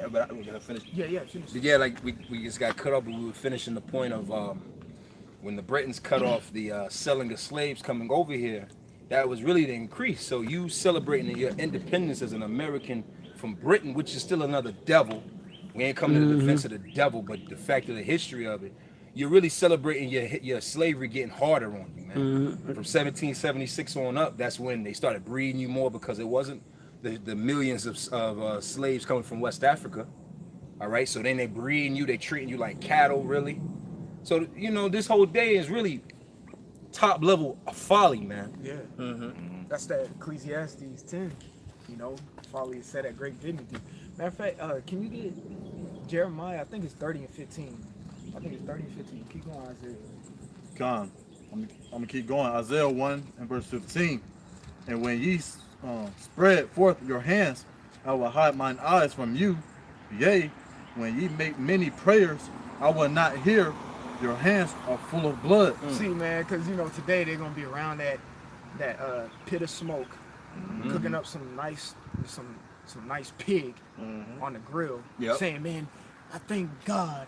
Yeah, but I'm gonna finish. Yeah, finish. But yeah, like we just got cut off, but we were finishing the point of when the Britons cut off the selling of slaves coming over here. That was really the increase. So you celebrating your independence as an American from Britain, which is still another devil. We ain't coming to the defense of the devil, but the fact of the history of it. You're really celebrating your slavery getting harder on you, man. From 1776 on up, that's when they started breeding you more because it wasn't the millions of slaves coming from West Africa. All right, so then they breeding you, they treating you like cattle, really. So you know this whole day is really top level folly, man. Yeah. That's that Ecclesiastes 10. You know, folly is set at great dignity. Matter of fact, can you get Jeremiah? I think it's 30 and 15. I think it's 30 and 15. Keep going, Isaiah. Con. I'm gonna keep going. Isaiah 1 and verse 15. And when ye spread forth your hands, I will hide mine eyes from you. Yea, when ye make many prayers, I will not hear. Your hands are full of blood. See, man, because you know today they're gonna be around that pit of smoke, cooking up some nice pig on the grill, saying, "Man, I thank God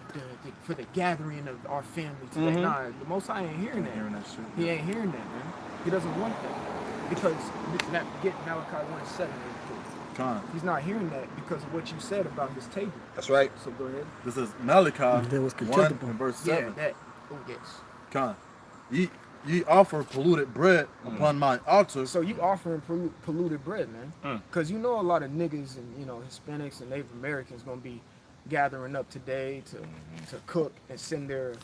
for the gathering of our family today." Nah, the Most High ain't hearing that. He ain't hearing that, man. He doesn't want that because get Malachi 1:7. Con. He's not hearing that because of what you said about this table. That's right. So go ahead. This is Malachi That was 1 contemptible. and verse Yeah, 7. that. Oh yes. Con. Ye offer polluted bread upon my altar. So you offering polluted bread, man? Because you know a lot of niggas and Hispanics and Native Americans gonna be gathering up today to cook and send their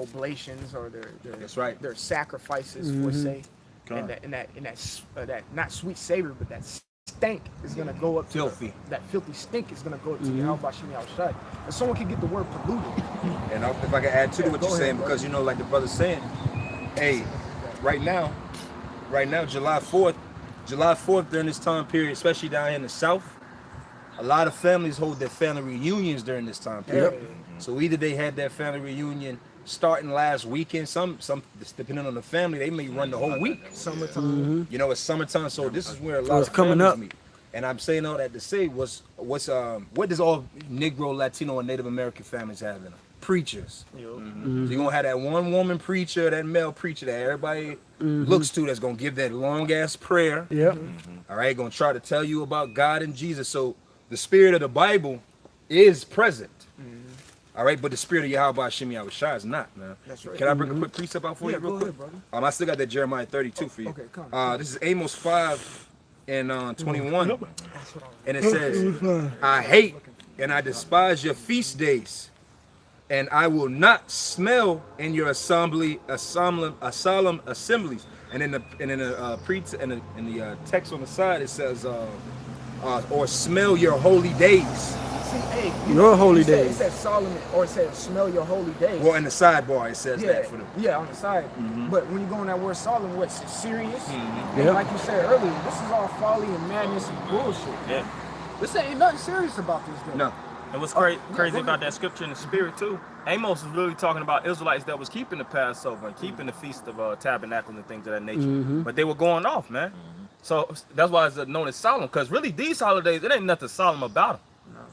oblations or their That's right. their sacrifices for say, and that not sweet savor but that stink is gonna go up to Filthy. that filthy stink is gonna go up to Yahweh Shem Yahushai. And someone can get the word polluted. And if I can add to what Go you're ahead, saying, bro. because like the brother's saying, hey, right now, July 4th during this time period, especially down here in the South, a lot of families hold their family reunions during this time period. So either they had their family reunion starting last weekend, some depending on the family, they may run the whole week. Summertime. You know, it's summertime, so this is where a lot it's of coming families up. meet. And I'm saying all that to say, what does all Negro, Latino, and Native American families have in them? Preachers. So you're gonna have that one woman preacher, that male preacher that everybody looks to, that's gonna give that long ass prayer. Yep. All right, gonna try to tell you about God and Jesus. So the spirit of the Bible is present. All right, but the spirit of Yahweh Hashem Yahushua is not, man. That's right. Can I bring a quick precept out for you real go quick? ahead, brother. I still got that Jeremiah 32 for you. Okay, come. This is Amos 5 and 21. That's what I was. And it says, I hate and I despise your feast days, and I will not smell in your solemn assemblies. And in the text on the side it says, or smell your holy days. See, hey, Your holy it said- days. It said Solomon, or it said smell your holy days. Well, in the sidebar it says yeah, that for them. yeah, on the side. But when you go on that word Solomon, what's serious? And Yep. like you said earlier, this is all folly and madness and bullshit. Yeah. This ain't nothing serious about this, though. No. And what's go crazy ahead. about that scripture in the spirit too, Amos is really talking about Israelites that was keeping the Passover and keeping the Feast of Tabernacles and things of that nature. But they were going off, man. So that's why it's known as solemn, because really these holidays, it ain't nothing solemn about them.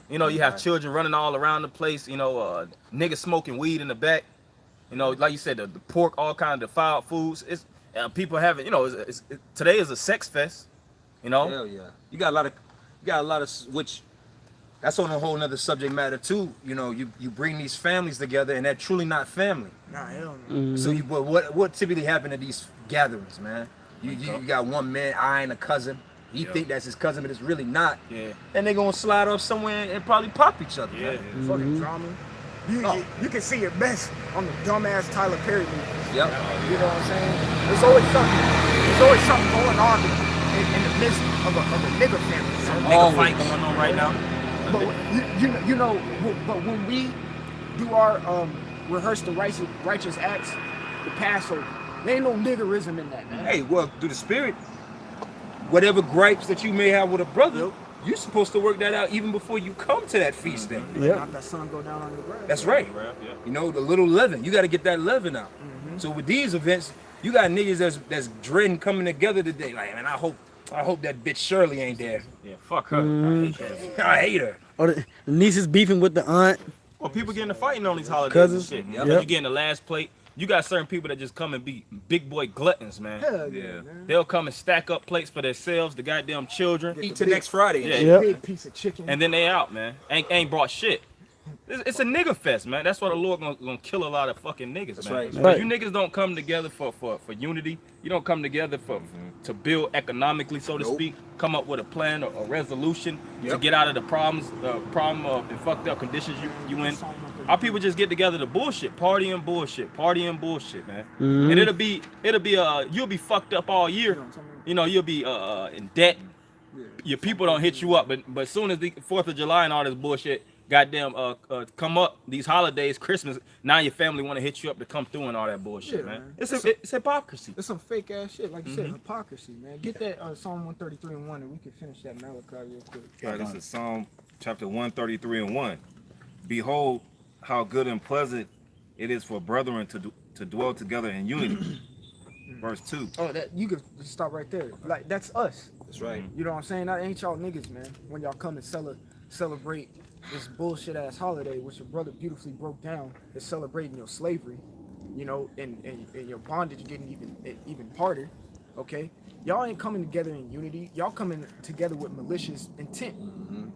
You know, you have children running all around the place, niggas smoking weed in the back. You know, like you said, the pork, all kind of defiled foods. It's people having, today is a sex fest, Hell yeah. You got a lot of which that's on a whole nother subject matter too. You bring these families together and they're truly not family. Nah, hell no. So but what typically happen at these gatherings, man? You got one man eyeing a cousin. He think that's his cousin, but it's really not. Yeah. And they gonna slide off somewhere and probably pop each other. Yeah. Man. Fucking drama. You can see it best on the dumbass Tyler Perry movies. Yep. You know what I'm saying? There's always something going on in the midst of a nigga family. Some nigga fight going on right now. But but when we do our rehearse the righteous acts, the Passover, there ain't no niggerism in that, man. Hey, well, through the spirit, whatever gripes that you may have with a brother, you're supposed to work that out even before you come to that feast day. Not that sun go down on your grave. That's right. The little leaven. You got to get that leaven out. So with these events, you got niggas that's dreading coming together today. Like, man, I hope that bitch Shirley ain't there. Yeah, fuck her. I hate her. I hate her. Or the niece is beefing with the aunt. Well, people getting to fighting on these holidays Cousins. and shit. Yep. You getting the last plate. You got certain people that just come and be big boy gluttons, man. Hell yeah, man. They'll come and stack up plates for themselves, the goddamn children. Eat to next Friday. Yeah. Yep. Big piece of chicken. And then they out, man. Ain't brought shit. It's a nigga fest, man. That's why the Lord gonna kill a lot of fucking niggas, That's man. right. Because you niggas don't come together for unity. You don't come together to build economically, so to speak. Come up with a plan or a resolution to get out of the problem of the fucked up conditions you in. Our people just get together to bullshit, party and bullshit, man. And it'll be you'll be fucked up all year. You know, you'll be in debt. Your people don't hit you up, but as soon as the 4th of July and all this bullshit goddamn come up, these holidays, Christmas, now your family want to hit you up to come through and all that bullshit, man. It's hypocrisy. It's some fake ass shit, like you said, hypocrisy, man. Get that Psalm 133:1, and we can finish that Malachi real quick. All right, this is Psalm chapter 133:1. Behold, how good and pleasant it is for brethren to dwell together in unity. Verse 2. Oh, that you could stop right there. Like that's us. That's right. You know what I'm saying? That ain't y'all niggas, man. When y'all come and celebrate this bullshit ass holiday, which your brother beautifully broke down, is celebrating your slavery, you know, and your bondage getting even harder. Okay, y'all ain't coming together in unity. Y'all coming together with malicious intent.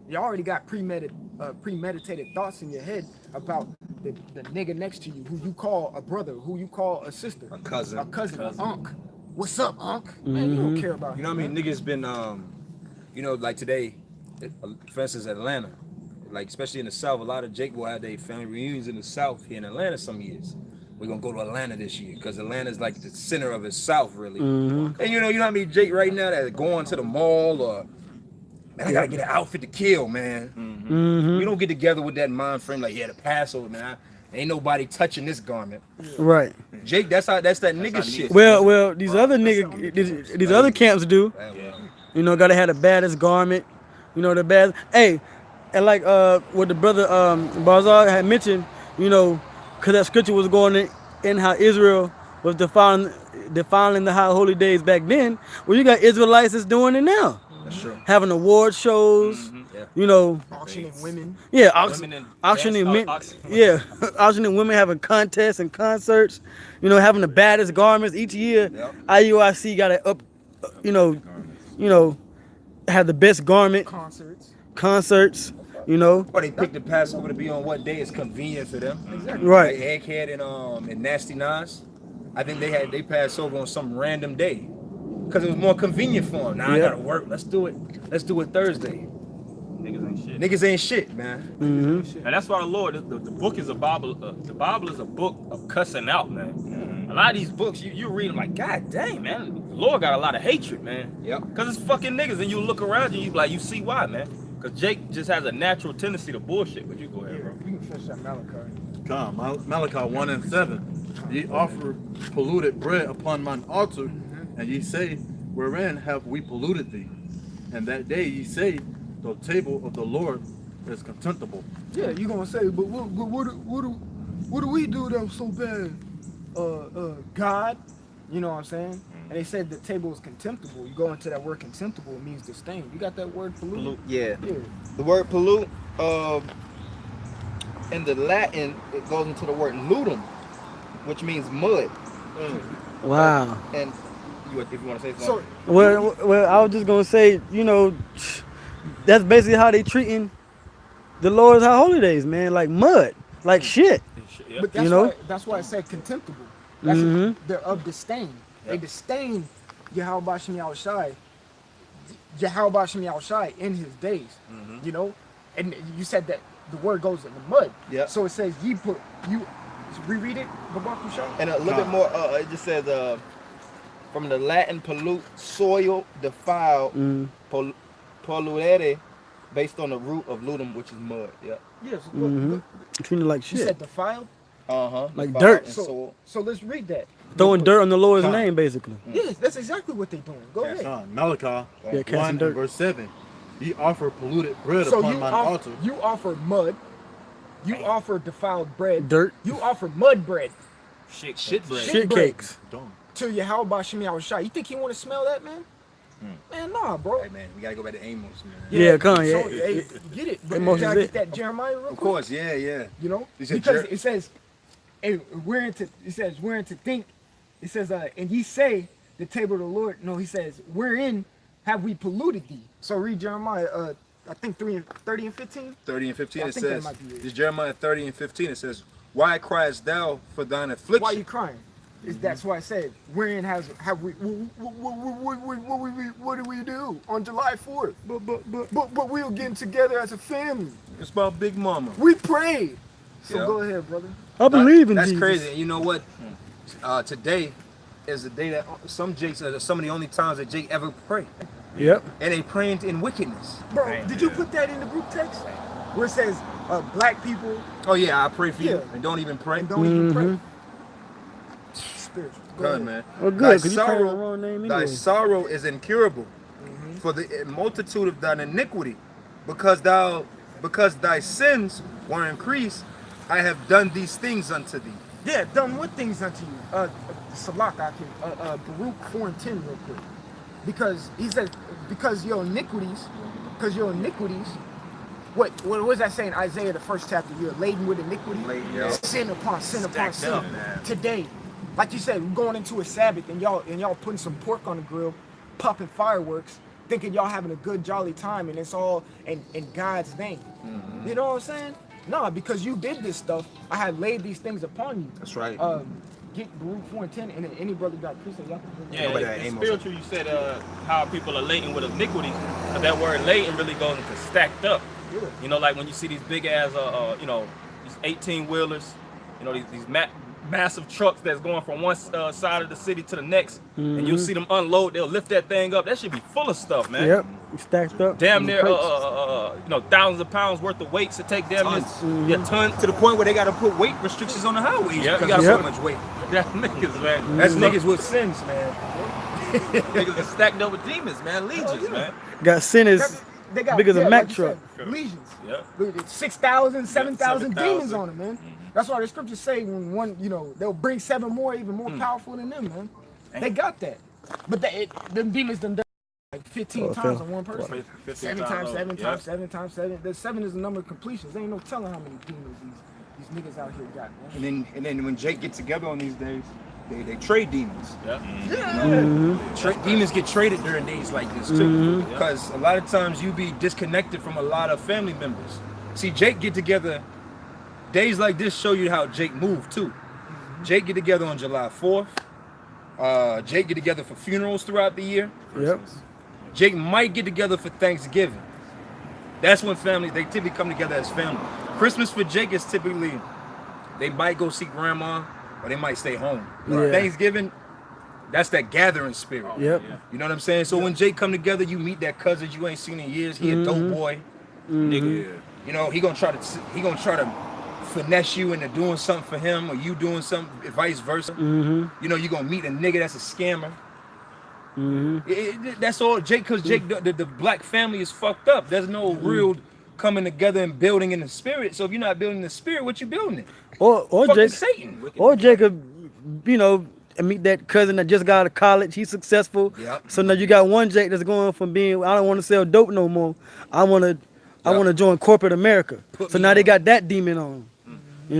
Y'all already got premeditated thoughts in your head about the nigga next to you, who you call a brother, who you call a sister, A cousin. an unc. What's up, unc? Man, you don't care about You know him, what I mean? man. Niggas been, you know, like today, for instance, Atlanta, like especially in the South, a lot of Jake will have their family reunions in the South here in Atlanta some years. We're gonna go to Atlanta this year because Atlanta's like the center of the South, really. And you know how I mean, Jake right now that are going to the mall or, man, I gotta get an outfit to kill, man. You don't get together with that mind frame like, yeah, the Passover, man. Ain't nobody touching this garment. Right. Jake, that's that nigga shit. Well, these other niggas, these other camps do. You know, gotta have the baddest garment. You know, the bad. Hey, and like what the brother Barzal had mentioned, you know, because that scripture was going in how Israel was defiling the high holy days back then. Well, you got Israelites that's doing it now. That's true. Having award shows. You know, Auctioning women. yeah, Women auctioning dance- men, auction- yeah, auctioning women, having contests and concerts. You know, having the baddest garments each year. IUIC got to you know, have the best garment concerts. You know, Or they pick the Passover to be on what day is convenient for them. right? Like Egghead and Nasty Nas, I think they Passover on some random day because it was more convenient for them. Now I gotta work. Let's do it Thursday. Niggas ain't shit. Niggas ain't shit, man. And that's why the Lord, the book is a Bible. The Bible is a book of cussing out, man. A lot of these books, you read them like, God dang, man. The Lord got a lot of hatred, man. Yep. Because it's fucking niggas, and you look around and you like, you see why, man. Because Jake just has a natural tendency to bullshit. But you go ahead, bro. We can finish that Malachi. Come, Malachi 1:7. Ye offer polluted bread upon mine altar, and ye say, wherein have we polluted thee? And that day ye say, the table of the Lord is contemptible. Yeah, you gonna say, but what do we do that was so bad? God, you know what I'm saying? And they said the table is contemptible. You go into that word contemptible, it means disdain. You got that word pollute? Yeah. Yeah. The word pollute, in the Latin, it goes into the word ludum, which means mud. Wow. And if you want to say So something. Well, I was just gonna say, you know, that's basically how they treating the Lord's high holy days, man. Like mud, like shit. Yep. but that's You know? why it said contemptible. That's they're of disdain. They disdain Yahweh Shem Yahushai in his days. You know? And you said that the word goes in the mud. Yeah. So it says you reread it, Babak Shah. And a little bit more, it just says, from the Latin pollute, soil, defile, polluere, based on the root of ludum, which is mud. Yeah. Yes. Treating it like You shit. said defiled? Like Defile dirt. and soil. So let's read that. Throwing dirt on the Lord's name, basically. Yes, that's exactly what they're doing. Go ahead. Malachi Yeah, casting 1 dirt. and verse 7. Ye offer polluted bread So upon you mine offer, altar. you offer mud. You offer defiled bread. Dirt. You offer mud bread Shit bread. Shit bread. cakes. Don't. to Yahweh Shem Yahushai. You think he want to smell that, man? Man, nah, bro. Hey man, we gotta go back to Amos, man. Yeah, come on, So, yeah. hey, get it. But Amos can I is get it. that Jeremiah real quick? Of course, yeah. You know, He said because it says, hey, we're into think. It says, and ye say the table of the Lord. No, he says, wherein have we polluted thee? So read Jeremiah, I think 30 and 15. 30 and 15 I it think that says, might be it. this Jeremiah 30 and 15 it says, why criest thou for thine affliction? Why are you crying? That's why I said, wherein have we? What do we do on July 4th? But we were getting together as a family. It's about Big Mama. We prayed. So Yeah. go ahead, brother. I believe in That's Jesus. crazy. And you know what? Today is the day that some Jakes are some of the only times that Jake ever pray. Yep. And they praying in wickedness. Bro, did you put that in the group text? Where it says, black people Oh yeah, I pray for you Yeah. and don't even pray. and don't even pray. Spiritual. Go Good ahead. man. Well, good, Thy 'cause you praying the wrong name thy anyway. sorrow is incurable, for the multitude of thine iniquity, because thy sins were increased. I have done these things unto thee. Yeah, done what things unto you? Salak, I can, Baruch 4 and 10 real quick. Because he says, because your iniquities, what was that saying? Isaiah, the first chapter, you're laden with iniquity. yeah. Sin upon sin upon sin. up, man. Today, like you said, we're going into a Sabbath and y'all putting some pork on the grill, popping fireworks, thinking y'all having a good jolly time, and it's all in God's name. You know what I'm saying? Nah, because you did this stuff, I have laid these things upon you. That's right. Get Baruch 4 and 10, and then any brother got precept, y'all can bring that. Yeah, Nobody in had Amos. spiritual, you said how people are latent with iniquity. But that word latent really goes into stacked up. Yeah. You know, like when you see these big ass, these 18 wheelers, these massive trucks that's going from one side of the city to the next, and you'll see them unload. They'll lift that thing up. That should be full of stuff, man. Yep. Stacked up. Damn in near, crates. thousands of pounds worth of weights to take damn near, yeah, tons. To the point where they gotta put weight restrictions on the highways Yeah, because you of gotta so put- much weight. That niggas, man. That's niggas with sins, man. Niggas are stacked up with demons, man. Legions, yeah. man. Got sinners They got big as a like Mack you truck. said, legions. Yeah. 6,000, 7,000 7,000. demons on them, man. That's why the scriptures say when one, they'll bring 7 more, even more powerful than them, man. They got that. But them demons done like 15 times on one person. 7 times 7 times 7 times 7. The 7 is the number of completions. There ain't no telling how many demons these niggas out here got, man. And then when Jake get together on these days, they trade demons. Yeah. Demons get traded during days like this too, because a lot of times you be disconnected from a lot of family members. See, Jake get together. Days like this show you how Jake moved too. Jake get together on July 4th. Jake get together for funerals throughout the year. Yep. Jake might get together for Thanksgiving. That's when families, they typically come together as family. Christmas for Jake is typically, they might go see grandma or they might stay home. Yeah. Thanksgiving, that's that gathering spirit. Yep. You know what I'm saying? So when Jake come together, you meet that cousin you ain't seen in years. He a dope boy. Nigga, he gonna try to finesse you into doing something for him or you doing something, vice versa. You gonna meet a nigga that's a scammer. That's all Jake, because Jake, the black family is fucked up. There's no real coming together and building in the spirit. So if you're not building in the spirit, what you building it? Or Fucking Jake, Satan. or Jacob, meet that cousin that just got out of college. He's successful. Yep. So now you got one Jake that's going from being, I don't want to sell dope no more. I want to join corporate America. Put So me now they on. got that demon on. And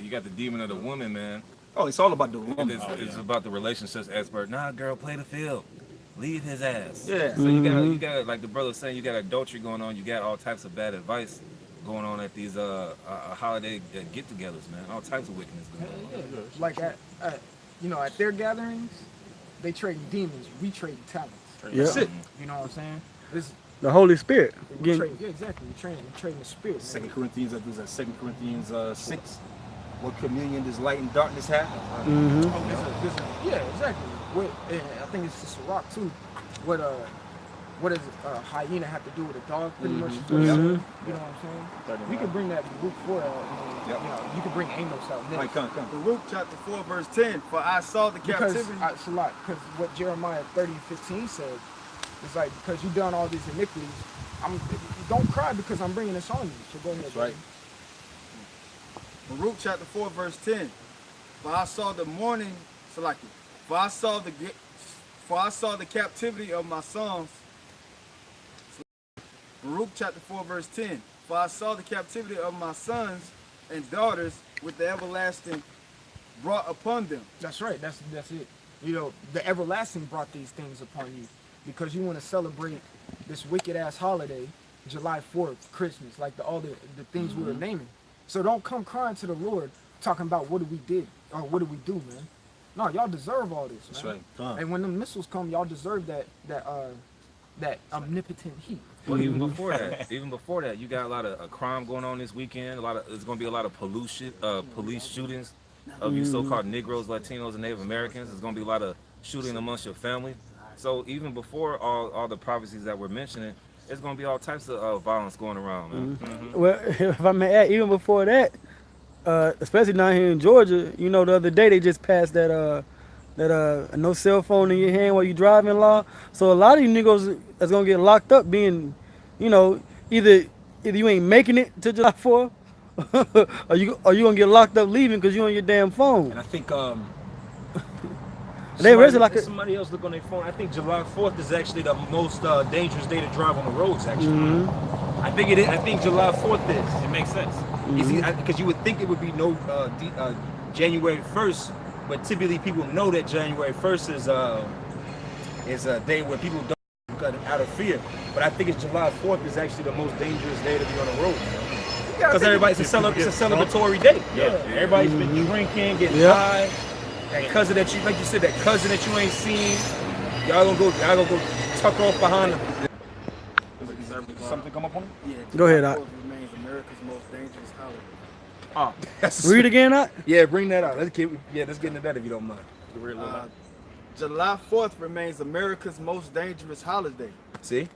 you got the demon of the woman, man. Oh, it's all about the woman. It's about the relationships expert. Nah, girl, play the field. Leave his ass. Yeah. So you got like the brother was saying, you got adultery going on. You got all types of bad advice going on at these holiday get-togethers, man. All types of wickedness going on. Like at their gatherings, they trading demons. We trading talents. Yeah. That's it. You know what I'm saying? This The Holy Spirit. we Again, trade, yeah, exactly. We trading the spirit. Man. 2 Corinthians, I think it's 2 Corinthians 6. What communion does light and darkness have? Yeah, exactly. I think it's just a rock too. What does a hyena have to do with a dog? Pretty much. You know what I'm saying? We can bring that Luke 4 out. And, you can bring Amos out next. Like, come. Baruch chapter 4 verse 10. For I saw the Because captivity. it's a lot. Because what Jeremiah 30:15 says is like, because you've done all these iniquities, don't cry because I'm bringing this on you. So go ahead. That's right. Baruch chapter 4 verse 10. For I saw the morning, Salaki. For I saw For I saw the captivity of my sons. Baruch chapter 4, verse 10. For I saw the captivity of my sons and daughters with the everlasting brought upon them. That's right. That's it. You know, the everlasting brought these things upon you because you want to celebrate this wicked ass holiday, July 4th, Christmas, like all the things we were naming. So don't come crying to the Lord talking about what we did or what did we do, man. No, y'all deserve all this, man. That's right. And when the missiles come, y'all deserve that omnipotent heat. Well, even before that, you got a lot of crime going on this weekend. There's going to be a lot of police shootings of you so-called Negroes, Latinos, and Native Americans. There's going to be a lot of shooting amongst your family. So even before all the prophecies that we're mentioning, there's going to be all types of violence going around, man. Well, if I may add, even before that, especially down here in Georgia, you know, the other day they just passed that no cell phone in your hand while you driving law. So a lot of you niggas that's gonna get locked up being, you know, either you ain't making it to July 4th, or you gonna get locked up leaving because you on your damn phone. And I think They arrested like somebody else look on their phone. I think July 4th is actually the most dangerous day to drive on the roads. Actually, I think it is. I think July 4th is. It makes sense. Because you would think it would be no January 1st, but typically people know that January 1st is a day where people don't cut out of fear. But I think it's July 4th is actually the most dangerous day to be on the road. Because everybody's it's a celebratory day. Yeah. Everybody's been drinking, getting high. That cousin that you, like you said, that cousin that you ain't seen, y'all gonna go tuck off behind them. Something come up on him? Yeah, Go ahead, July Doc. 4th remains America's most dangerous holiday. Read again, Doc. Yeah, bring that out. Let's get into that if you don't mind. July 4th remains America's most dangerous holiday. See?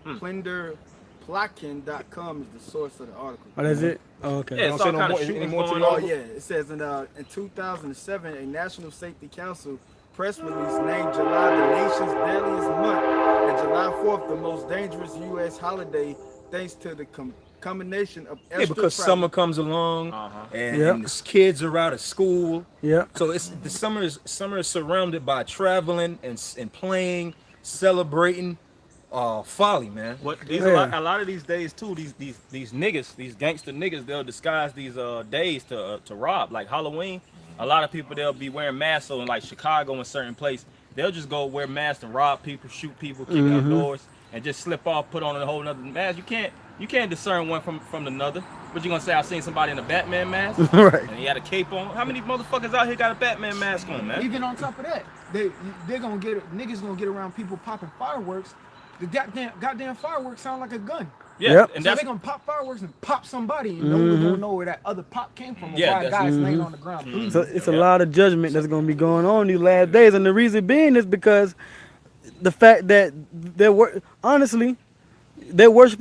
Plenderplakin.com is the source of the article. Oh, that's it? Oh, okay. Yeah, it's all kind of shootings going Oh on. yeah, it says in 2007, a National Safety Council press release named July the nation's deadliest month and July 4th the most dangerous U.S. holiday thanks to the combination of extra because travel. summer comes along and the kids are out of school. Yeah. So it's the summer is surrounded by traveling and playing, celebrating. Folly, man. A lot of these days too, these niggas, these gangster niggas, they'll disguise these days to rob. Like Halloween, a lot of people they'll be wearing masks. So in like Chicago in certain place, they'll just go wear masks and rob people, shoot people, kick out doors, and just slip off, put on a whole nother mask. You can't discern one from another. But you gonna say I seen somebody in a Batman mask, Right? And he had a cape on. How many motherfuckers out here got a Batman mask on, man? Even on top of that, they're gonna niggas gonna get around people popping fireworks. The goddamn fireworks sound like a gun. Yeah, Yep. and So that's they're gonna pop fireworks and pop somebody, and no one gonna know where that other pop came from. Yeah, Why a guy's laying on the ground bleeding. So it's a lot of judgment that's going to be going on these last days, and the reason being is because the fact that they're worshiping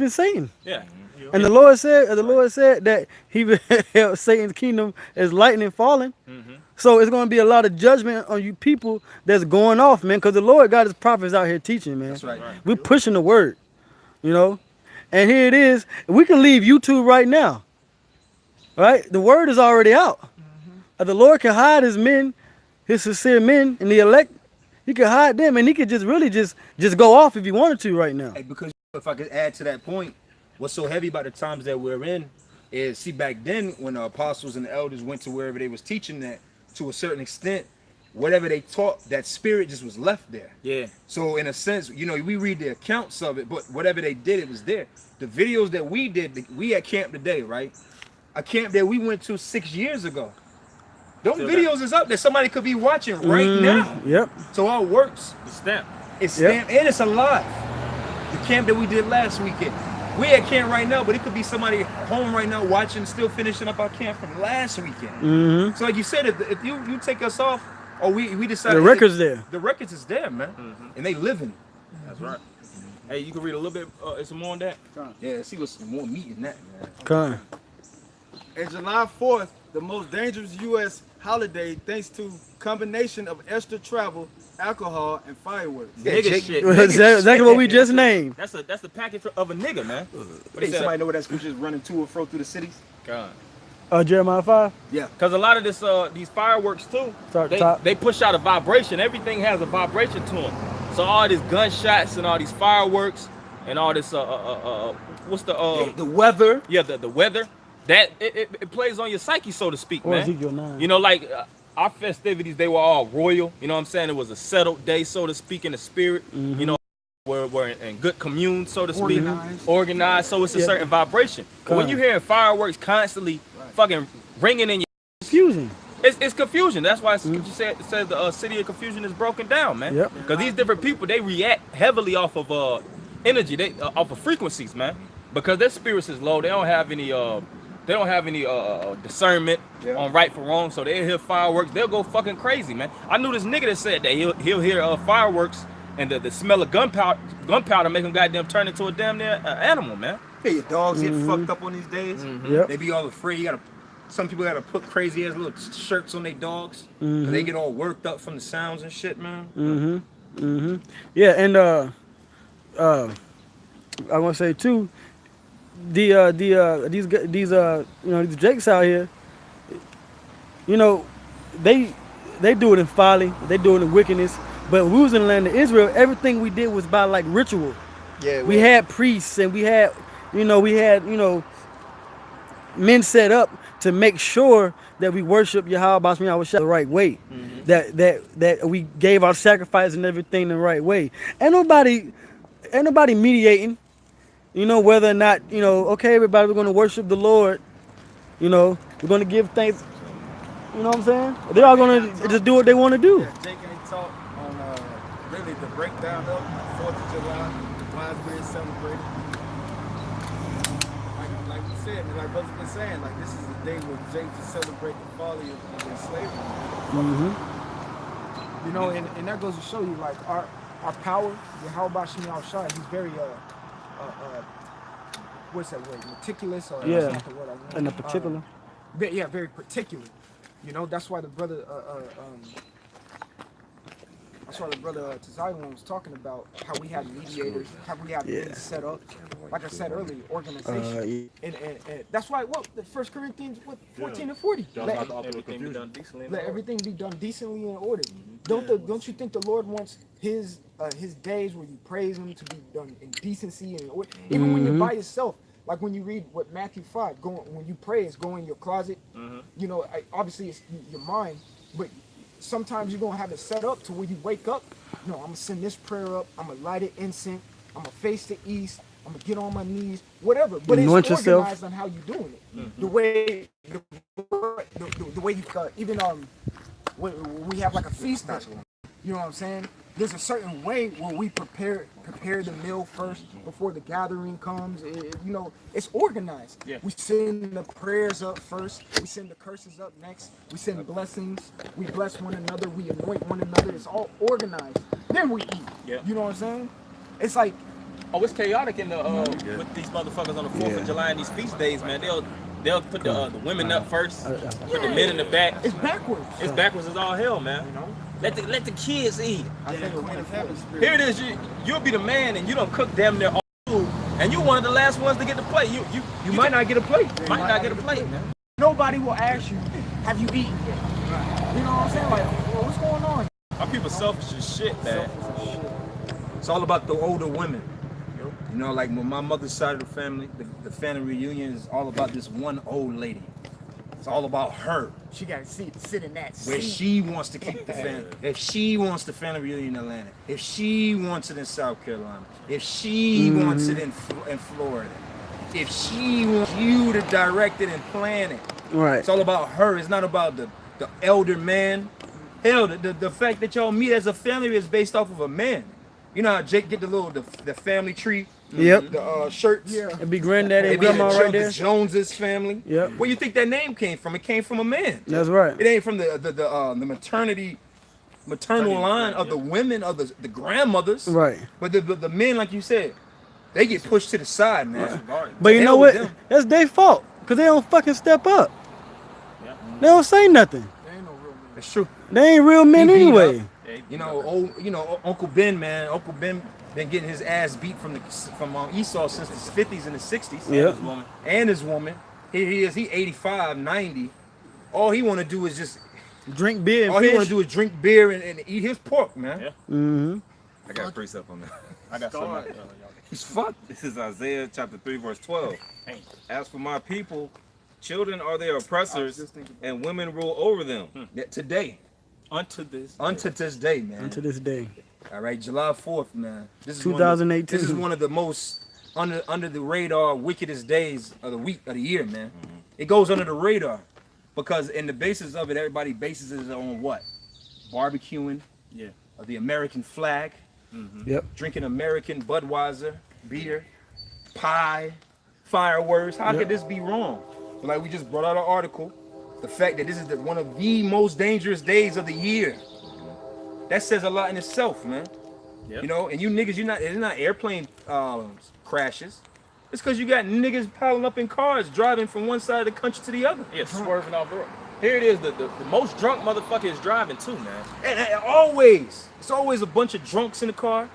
Satan. yeah. And the Lord said that He held Satan's kingdom as lightning falling. So it's going to be a lot of judgment on you people that's going off, man, because the Lord got His prophets out here teaching, man. That's right. We're pushing the word, you know. And here it is. We can leave YouTube right now, right? The word is already out. The Lord can hide His men, His sincere men, and the elect. He can hide them, and He could just really just go off if He wanted to right now. Hey, because if I could add to that point, what's so heavy about the times that we're in is, see, back then when the apostles and the elders went to wherever they was teaching that, to a certain extent, whatever they taught, that spirit just was left there. Yeah. So in a sense, you know, we read the accounts of it, but whatever they did, it was there. The videos that we did, we at camp today, right? A camp that we went to 6 years ago. Those videos is up there. Somebody could be watching right now. Yep. So all works. The stamp. It's stamped and it's alive. The camp that we did last weekend. We at camp right now, but it could be somebody home right now watching, still finishing up our camp from last weekend. So like you said, if you take us off, or we decide The record's there. The records is there, man, and they living. That's right. Hey, you can read a little bit. Some more on that. Yeah, see what's more meat in that, man. Come on. And July 4th, the most dangerous U.S. holiday thanks to combination of extra travel, alcohol, and fireworks. Nigga shit. That's exactly what we just named. That's the package of a nigga, man. Hey, somebody know what that scripture is running to and fro through the cities? God. Jeremiah 5. Yeah. Because a lot of this, these fireworks too, Start top. they push out a vibration. Everything has a vibration to them. So all these gunshots and all these fireworks and all this, what's The weather. yeah, the weather, that it plays on your psyche, so to speak, Or man. Ezekiel 9. You know, like our festivities, they were all royal. You know what I'm saying? It was a settled day, so to speak, in the spirit. You know, we're in good commune, so to speak. Organized. So it's a certain vibration. But when you hear fireworks constantly fucking ringing in your, Confusion. it's confusion. That's why Scripture says the city of confusion is broken down, man. Yep. Because these different people, they react heavily off of energy, they off of frequencies, man. Because their spirits is low. They don't have any discernment on right for wrong. So they hear fireworks, they'll go fucking crazy, man. I knew this nigga that said that he'll hear fireworks and the smell of gunpowder make him goddamn turn into a damn near animal, man. Hey, your dogs get fucked up on these days. Yep. They be all afraid. Some people gotta put crazy ass little shirts on their dogs. 'Cause they get all worked up from the sounds and shit, man. Yeah, and I want to say too, these Jakes out here, you know, they do it in folly, they do it in wickedness. But when we was in the land of Israel, everything we did was by like ritual. Yeah. We had priests and we had men set up to make sure that we worship Yahweh the right way. That we gave our sacrifice and everything the right way. Ain't nobody mediating, whether or not, okay, everybody, we're gonna worship the Lord, we're gonna give thanks, you know what I'm saying? They're all gonna just do what they want to do. Yeah, Jake ain't talk on really the breakdown of 4th of July, why we're celebrating. Like we said, and like brother's been saying, like this is the day where Jake to celebrate the folly of enslavement. You know, and that goes to show you, like, our power, Yahweh Shemi Shai, he's very, what's that word, meticulous, or Yeah. that's not the word I want. In a particular. Very particular. You know, that's why the brother, Tazayun was talking about how we have mediators, how we have things set up. Like I said earlier, organization. And that's why, the 1 Corinthians, 14 and 40. Everything be done decently. Let everything be done decently and in order. Don't you think the Lord wants his days where you praise him to be done in decency and in order? Even when you're by yourself, like when you read what Matthew 5, when you pray, is go in your closet. Obviously it's your mind, but sometimes you're gonna have it set up to where you wake up. No, I'm gonna send this prayer up. I'm gonna light it incense. I'm gonna face the east. I'm gonna get on my knees, whatever. But Anoint it's yourself. organized on how you're doing it. The way you even when we have like a feast day. You know what I'm saying? There's a certain way where we prepare the meal first before the gathering comes. It's organized. Yeah. We send the prayers up first. We send the curses up next. We send blessings. We bless one another. We anoint one another. It's all organized. Then we eat. Yeah. You know what I'm saying? It's like, It's chaotic in the with these motherfuckers on the 4th of July and these feast days, man. They'll put the women up first, put the men in the back. it's backwards. It's backwards as all hell, man. Let the kids eat. I think the Queen of Heaven spirit. Here it is. You'll be the man, and you don't cook damn near all food, and you're one of the last ones to get the plate. You might not get a plate. Might not get a plate, man. Nobody will ask you, have you eaten yet? You know what I'm saying? Like, what's going on? Our people selfish as shit, man. It's all about the older women. Like when my mother's side of the family, the family reunion is all about this one old lady. It's all about her. She got to sit in that seat. Where she wants to keep the family. If she wants the family reunion in Atlanta. If she wants it in South Carolina. If she wants it in Florida. If she wants you to direct it and plan it. Right. It's all about her. It's not about the elder man. Hell, the fact that y'all meet as a family is based off of a man. You know how Jake get the family tree? Yep. The shirts. Yeah. It'd be granddaddy and It'd be grandma right the there. Joneses family. Yep. Where you think that name came from? It came from a man. That's right. It ain't from the maternal line of the women of the grandmothers. Right. But the men, like you said, they get pushed to the side, man. But you know Hell with what? them. That's their fault. Because they don't fucking step up. They don't say nothing. There ain't no real man. It's true. They ain't real men He beat anyway. up. Uncle Ben, man. Uncle Ben been getting his ass beat from Esau since the 50s and the 60s. Yeah. And his woman. Here he is. He 85, 90. All he want to do is just Drink beer and all fish. he want to do is drink beer and eat his pork, man. Yeah. Mm-hmm. I got a precept on that. I got something. He's fucked. This is Isaiah chapter 3, verse 12. Dang. As for my people, children are their oppressors, and women rule over them. Yeah, today, Unto this. unto this day, man. Unto this day. All right, July 4th, man. This is 2018. This is one of the most under the radar wickedest days of the year, man. It goes under the radar because in the basis of it, everybody bases it on what? Barbecuing. Yeah. The American flag. Yep. Drinking American Budweiser beer, pie, fireworks. How could this be wrong? Like we just brought out an article, the fact that this is one of the most dangerous days of the year. That says a lot in itself, man. Yep. You know, and you niggas, it's not airplane crashes. It's because you got niggas piling up in cars, driving from one side of the country to the other. Yeah, swerving off the road. Here it is, the most drunk motherfucker is driving too, man. And always, it's always a bunch of drunks in the car.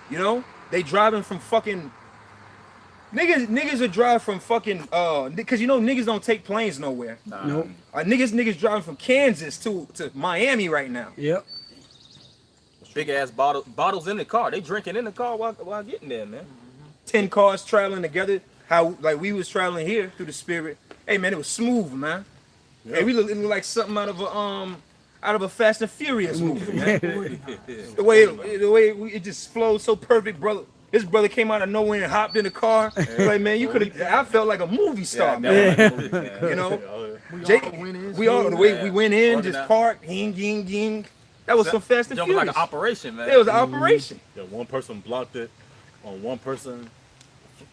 You know, they driving from fucking niggas are driving from fucking because you know niggas don't take planes nowhere. Nope. Niggas driving from Kansas to Miami right now. Yep. Big ass bottles in the car. They drinking in the car while getting there, man. 10 cars traveling together. How like we was traveling here through the Spirit. Hey man, it was smooth, man. Hey, we look like something out of a Fast and Furious movie, man. the way it just flowed so perfect, brother. This brother came out of nowhere and hopped in the car. Like, man, you could have. I felt like a movie star, man. You know, Jake, we all the way we went in, just parked, ging. That was some Fast and Jumping Furious. like an operation, man. It was an operation. Yeah, one person blocked it on one person.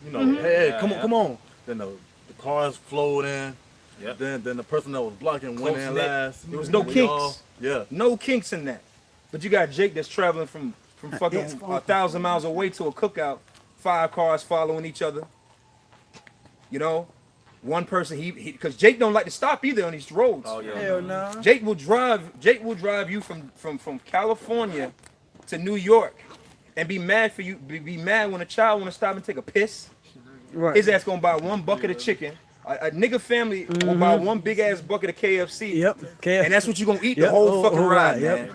You know, hey, come on. Then the cars flowed in. Yep. Then the person that was blocking went in last. There was no kinks. Yeah. No kinks in that. But you got Jake that's traveling from fucking 1,000 miles away to a cookout, 5 cars following each other. You know, one person because Jake don't like to stop either on these roads. Oh yeah. Hell no. Jake will drive you from California to New York and be mad for you. Be mad when a child want to stop and take a piss. Right. His ass gonna buy 1 bucket of chicken. A nigga family will buy 1 big ass bucket of KFC. Yep. And that's what you gonna eat the whole fucking ride, man.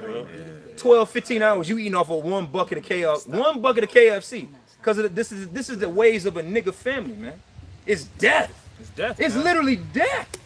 12, 15 hours you eating off of 1 bucket of KFC. 1 bucket of KFC. Because this is the ways of a nigga family, man. It's death. It's death. It's man. literally death.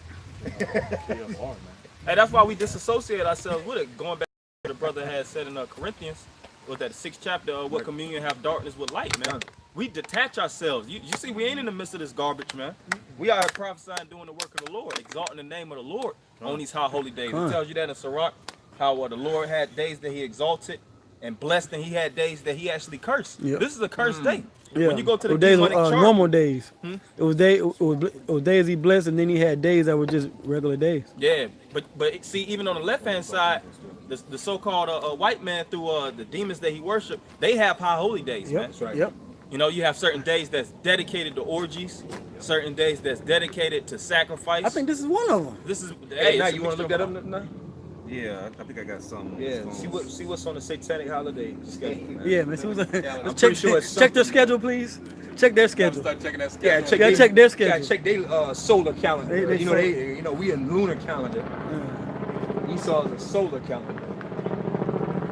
Hey, that's why we disassociate ourselves with it. Going back to the brother had said in Corinthians, was that the 6th chapter of what communion have darkness with light, man. We detach ourselves. You see, we ain't in the midst of this garbage, man. We are prophesying, doing the work of the Lord, exalting the name of the Lord on these high holy days. It tells you that in Sirach, how the Lord had days that he exalted and blessed, and he had days that he actually cursed. Yep. This is a cursed day. Yeah. When you go to the days, demonic chart, normal days. It was days he blessed, and then he had days that were just regular days. yeah, but see, even on the left hand side, the so-called white man through the demons that he worshiped, they have high holy days, man. That's right. Yep. You know, you have certain days that's dedicated to orgies, certain days that's dedicated to sacrifice. I think this is one of them. this is. Hey, now it's a you want to look that up mixture now? Yeah, I think I got something. Yeah. See what's on the satanic holiday schedule. Yeah, man. See what's I'm check, pretty sure it's check their something. schedule, please. Check their schedule. Start checking that Yeah, schedule. check their Yeah, schedule. check their solar calendar. They you know, we in lunar calendar. Esau's a solar calendar.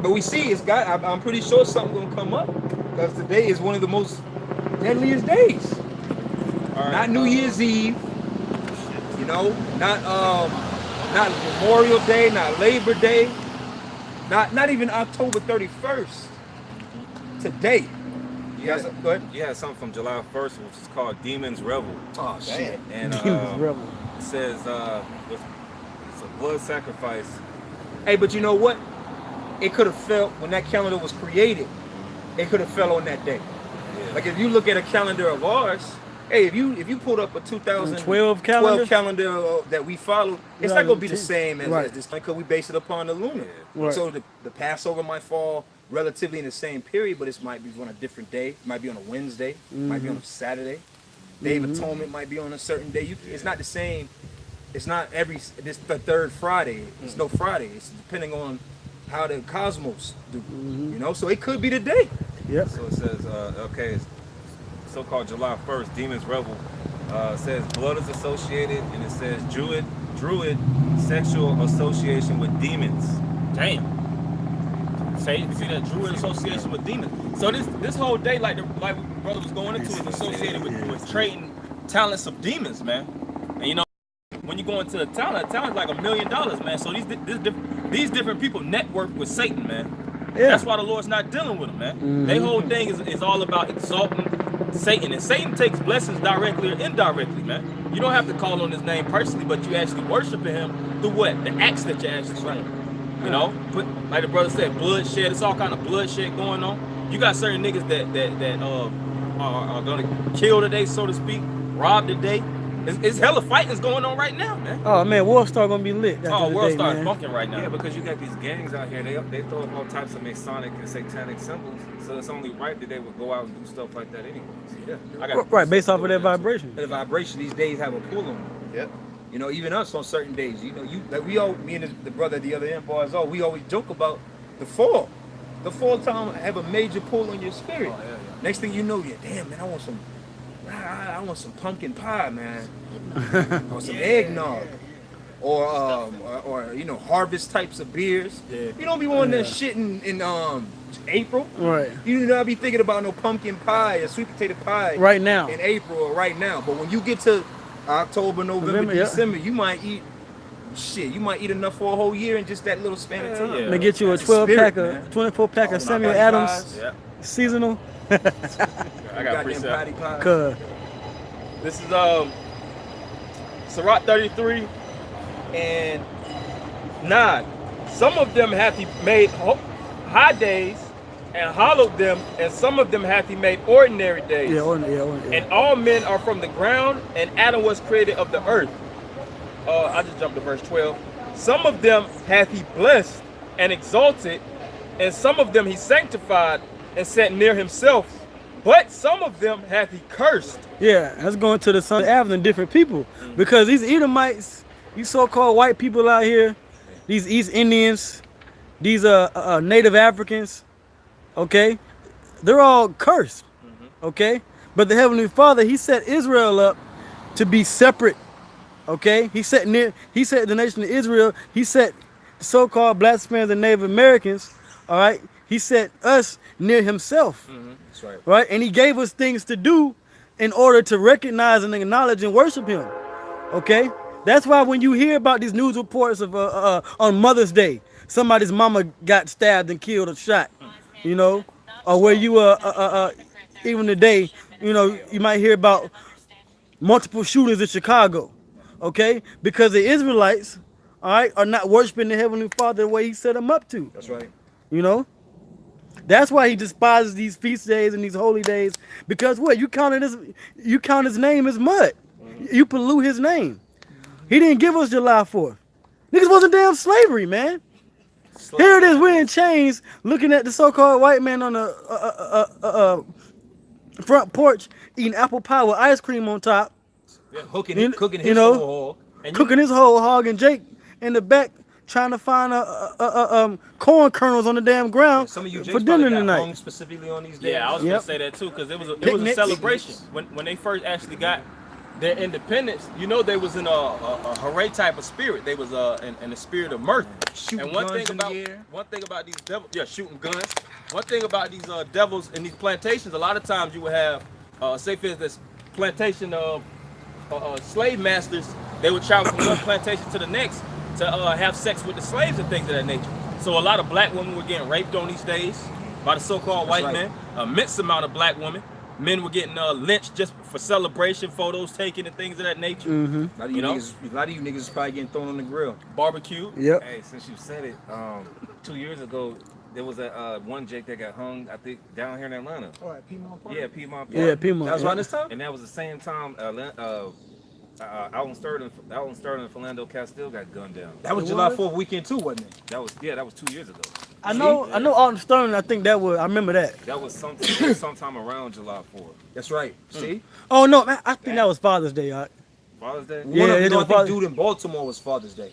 But we see it's got. I'm pretty sure something gonna come up because today is one of the most deadliest days. All right, Not New Year's Eve. You know, not Memorial Day, not Labor Day, not even October 31st. Today. You guys, go ahead. You had something from July 1st, which is called Demon's Revel. Oh shit. And Rebel. it says it's a blood sacrifice. Hey, but you know what? It could have fell when that calendar was created. It could have fell on that day. Yeah. Like if you look at a calendar of ours, hey, if you pulled up a 2012 calendar, calendar that we followed, it's not gonna be the same as this because we base it upon the lunar. Right. So the Passover might fall relatively in the same period, but it might be on a different day. It might be on a Wednesday. It might be on a Saturday. Day of Atonement might be on a certain day. It's not the same. It's not this the third Friday. It's no Friday. It's depending on how the cosmos do. You know, so it could be the day. Yep. So it says, okay, it's so-called July 1st, Demon's Revel. says blood is associated, and it says druid sexual association with demons. Damn. See that druid association with demons. So this whole day, like brother was going into, is associated with trading talents of demons, man. And you know, when you go into the talent's like $1 million, man. So these different people network with Satan, man. Yeah. That's why the Lord's not dealing with them, man. Mm-hmm. Their whole thing is all about exalting Satan. And Satan takes blessings directly or indirectly, man. You don't have to call on his name personally, but you actually worshiping him through what? The acts that you actually run. You know? But like the brother said, bloodshed. It's all kind of bloodshed going on. You got certain niggas that are gonna kill today, so to speak, rob today. It's hella fighting going on right now, man. Oh man, World Star gonna be lit. World Star's funking right now. Yeah, because you got these gangs out here. They throw up all types of Masonic and satanic symbols. So it's only right that they would go out and do stuff like that anyways. Yeah, right, based off of their vibration. The vibration these days have a pull on them. Yep. You know, even us on certain days. You know, me and the brother at the other end, boys, we always joke about the fall. The fall time have a major pull on your spirit. Oh, yeah. Next thing you know, damn man, I want some pumpkin pie, man, or some eggnog, or you know, harvest types of beers. Yeah. You don't be wanting that shit in April. Right. You do not be thinking about no pumpkin pie or sweet potato pie right now in April or right now. But when you get to October, November, December, you might eat enough for a whole year in just that little span of time. Yeah. They get you a 24 pack of Samuel Adams seasonal. I got patty pie. This is Sirach 33 and 9. Some of them hath he made high days and hollowed them, and some of them hath he made ordinary days. And all men are from the ground, and Adam was created of the earth. I just jumped to verse 12. Some of them hath he blessed and exalted, and some of them he sanctified and set near himself. But some of them hath he cursed. Yeah, that's going to the sons of Adam, different people. Because these Edomites, these so-called white people out here, these East Indians, these Native Africans, okay, they're all cursed, okay? But the Heavenly Father, he set Israel up to be separate, okay? He set the nation of Israel, he set the so-called blasphemers and Native Americans, all right? He set us near himself. That's right. Right? And he gave us things to do in order to recognize and acknowledge and worship him. Okay? That's why when you hear about these news reports of on Mother's Day, somebody's mama got stabbed and killed or shot, you know, or where you even today, you know, you might hear about multiple shootings in Chicago. Okay? Because the Israelites, all right, are not worshiping the Heavenly Father the way he set them up to. That's right. You know? That's why he despises these feast days and these holy days, because what you count his name as mud. You pollute his name. He didn't give us July 4th. Niggas wasn't damn slavery, man. Here it is, we're in chains, looking at the so-called white man on the front porch eating apple pie with ice cream on top. Yeah, cooking his whole hog. Cooking his whole hog, and Jake in the back trying to find corn kernels on the damn ground for dinner tonight. Specifically on these days. Yeah, I was gonna say that too, because it was a celebration when they first actually got their independence. You know, they was in a hooray type of spirit. They was in the spirit of mirth. Shooting guns in the air. One thing about these devils, shooting guns. One thing about these devils in these plantations, a lot of times you would have, say for instance, plantation of slave masters. They would travel from one plantation to the next to have sex with the slaves and things of that nature. So a lot of black women were getting raped on these days by the so-called white men. A immense amount of black women. Men were getting lynched just for celebration, photos taken and things of that nature. A lot of you niggas is probably getting thrown on the grill. Barbecue. Yep. Hey, since you said it, 2 years ago, there was a one Jake that got hung, I think, down here in Atlanta. Oh, at Piedmont Park? Yeah, Piedmont Park. Yeah, Piedmont. That was around this time? And that was the same time out in Sterling, Philando Castile got gunned down. That was July 4th weekend too, wasn't it? That was 2 years ago. I know Alton Sterling, I think I remember that. That was sometime around July 4th. That's right. See? Oh no, man, I think that was Father's Day, Father's Day? I think dude in Baltimore was Father's Day.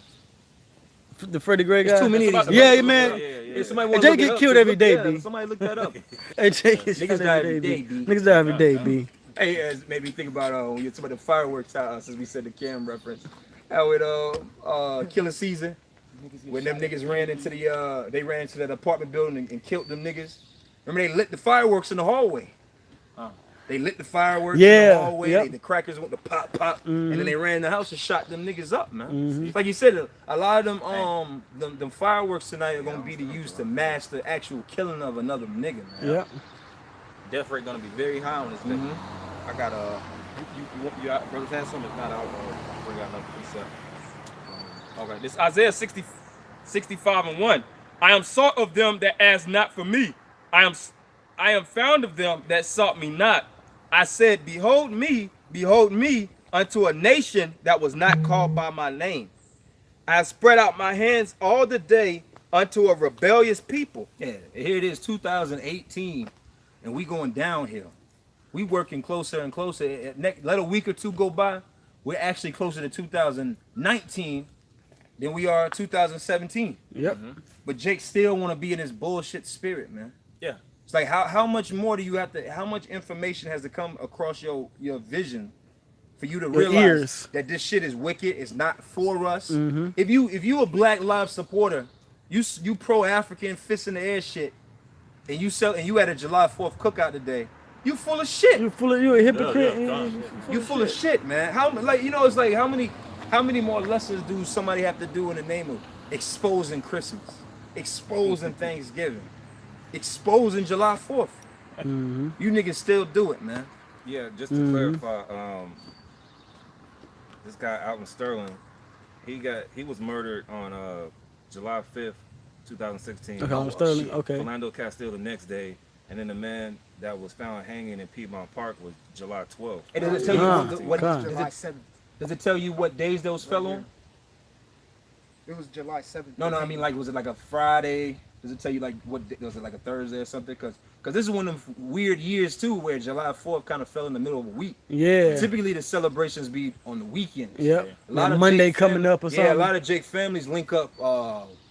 The Freddie Gray guy. There's too many of these. Yeah, man. Yeah, somebody Jay get killed every day, B. Somebody look that up. Hey, Jay get Niggas shot die every every day, day, B. B. Niggas die every day, B. Hey, it made me think about when you talk about the fireworks, since we said the Cam reference. How it killing season when them niggas ran into that apartment building and killed them niggas. Remember they lit the fireworks in the hallway. They lit the fireworks in the hallway. The crackers went to pop, pop, and then they ran in the house and shot them niggas up, man. Like you said, a lot of them fireworks tonight are gonna be used to mask the actual killing of another nigga, man. Yeah. Death rate gonna be very high on this thing. I got you brothers have some. If not, I'll bring out another piece up. Okay, this Isaiah 65:1. I am sought of them that ask not for me. I am found of them that sought me not. I said, behold me, unto a nation that was not called by my name. I have spread out my hands all the day unto a rebellious people. Yeah, here it is, 2018, and we going downhill. We working closer and closer. Let a week or two go by, we're actually closer to 2019 than we are 2017. Yep. But Jake still want to be in his bullshit spirit, man. Yeah. It's like how much more do you have to? How much information has to come across your vision for you to realize that this shit is wicked? It's not for us. If you a Black Lives supporter, you pro African fist in the air shit, and you had a July 4th cookout today. You full of shit. You a hypocrite. You full of shit, man. It's like how many more lessons do somebody have to do in the name of exposing Christmas, exposing Thanksgiving, exposing July 4th? You niggas still do it, man. Yeah, just to clarify, this guy out in Sterling, he was murdered on July 5th, 2016. Okay, on Sterling. Okay. Orlando Castile the next day, and then the man that was found hanging in Piedmont Park was July 12th. And does it tell you what July 7th. does it tell you what days those fell on? It was July 7th. No, I mean, like, was it like a Friday? Does it tell you like was it like a Thursday or something? Because this is one of them weird years too, where July 4th kind of fell in the middle of a week. Yeah. Typically the celebrations be on the weekends. Yep. A lot Like of Monday Jake coming up or something. Yeah, a lot of Jake families link up.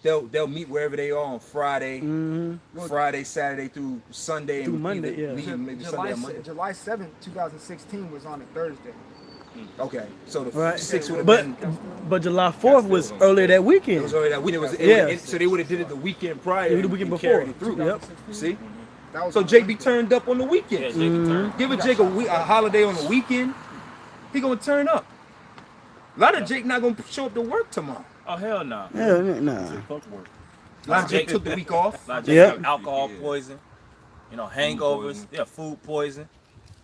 They'll meet wherever they are on Friday, Friday, Saturday through Sunday, Through and Monday, either yeah. leave maybe Sunday or Monday. July 7th, 2016 was on a Thursday. Okay, so the Right. 6 would have But been. but July 4th was earlier that It weekend. was already that week. Yeah. So they would have did it the weekend prior. The weekend and before. carried it through. Yep. See. That was So on Jake be Thursday. turned up on the weekend. Give a Jake a holiday on the weekend. He gonna turn up. A lot of Jake not gonna show up to work tomorrow. Oh hell no. Yeah, nah. A lot of Jake took the week off. Not just Yep. alcohol poison, hangovers, food poison.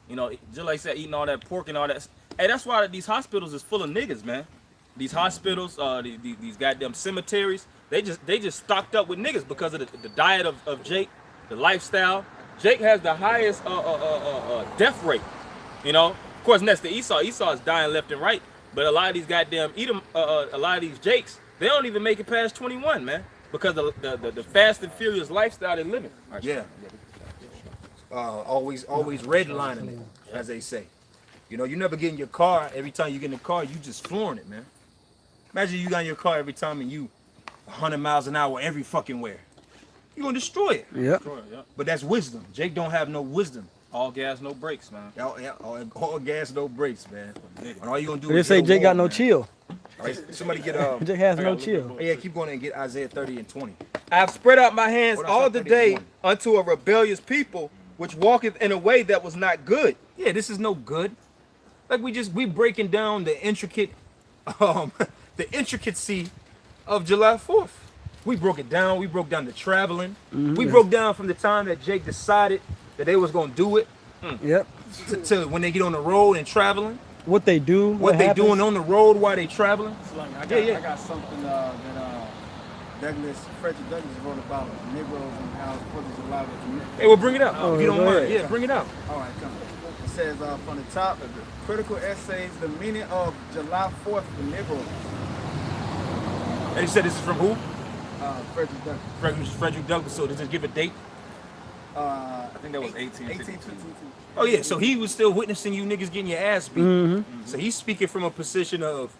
Just like I said, eating all that pork and all that. Hey, that's why these hospitals is full of niggas, man. These hospitals, these goddamn cemeteries, they just stocked up with niggas because of the diet of Jake, the lifestyle. Jake has the highest death rate. Of course, next to Esau. Esau is dying left and right. But a lot of these goddamn a lot of these Jakes, they don't even make it past 21, man, because of the fast and furious lifestyle they're living. Yeah. Always redlining it, as they say. You never get in your car. Every time you get in the car, you just flooring it, man. Imagine you got in your car every time and you 100 miles an hour every fucking where. You're gonna destroy it. Yep. But that's wisdom. Jake don't have no wisdom. All gas, no brakes, man. All gas, no brakes, man. And all you gonna do They is say get a Jake got wall, no man. chill. All right, somebody get Jake has no chill. yeah, keep going and get Isaiah 30 and 20. I have spread out my hands What else all I the think day it's one? unto a rebellious people, which walketh in a way that was not good. Yeah, this is no good. Like we breaking down the intricate, the intricacy of July 4th. We broke it down. We broke down the traveling. We broke down from the time that Jake decided that they was gonna do it Yep. to when they get on the road and traveling. What they do. What they happens. doing on the road while they traveling. I Yeah. got something that Frederick Douglass wrote about Negroes and how it's 4th of July was committed. Hey, well, bring it out Oh, if you don't go mind. ahead. Yeah, bring it out. All right, come. It says from the top, critical essays, the meaning of July 4th for Negroes. And he said this is from who? Frederick Douglass. Frederick Douglass. So does it give a date? I think that was 1852. 1852. Oh yeah, so he was still witnessing you niggas getting your ass beat. So he's speaking from a position of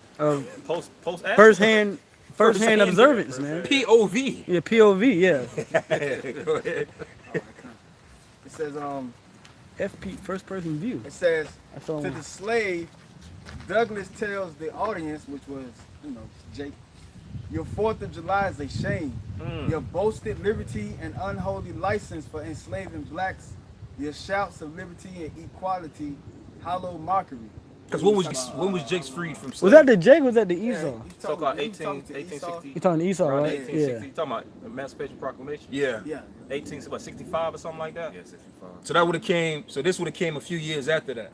Post First hand observance, man. POV. Yeah, POV. Yeah. Go ahead. It says FP, first person view. It says, That's all. to the slave, Douglas tells the audience, which was, Jake, your 4th of July is a shame. Your boasted liberty and unholy license for enslaving blacks, your shouts of liberty and equality, hollow mockery. Because when was Jake's freed from Was slavery? that the Jake? Was that the Esau? So-called He talking to 1860. You talking to Esau, Around right? 1860. Yeah. You talking about Emancipation Proclamation? Yeah. Yeah. 65 or something like that? Yeah, 65. So that would have came. So this would have came a few years after that,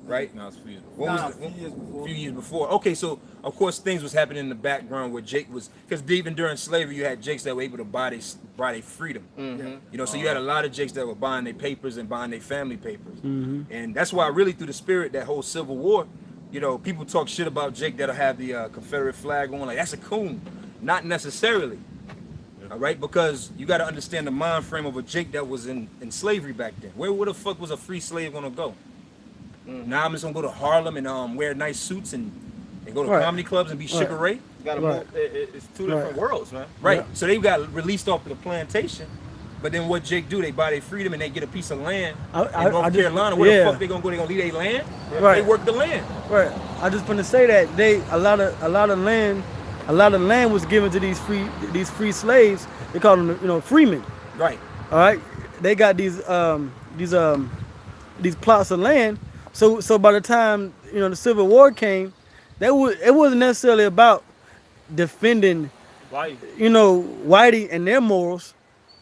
right? No, it's for you. What Nah, was a few years before. A few years before. Okay, so of course things was happening in the background where Jake was, because even during slavery you had Jakes that were able to buy their freedom. You know, so you had a lot of Jakes that were buying their papers and buying their family papers, and that's why really through the spirit that whole Civil War, you know, people talk shit about Jake that'll have the Confederate flag on, like that's a coon. Not necessarily. All right, because you got to understand the mind frame of a Jake that was in slavery back then. Where the fuck was a free slave gonna go? Now I'm just gonna go to Harlem and wear nice suits and go to comedy clubs and be Sugar Ray. Gotta move. It's two different worlds, man. Right. Yeah. So they got released off the plantation. But then what Jake do? They buy their freedom and they get a piece of land in North Carolina. Where the fuck they gonna go? They gonna leave their land? Right. They work the land. Right. I just want to say that a lot of land was given to these free slaves. They call them freemen. Right. All right. They got these plots of land. So by the time the Civil War came, it wasn't necessarily about defending Whitey and their morals.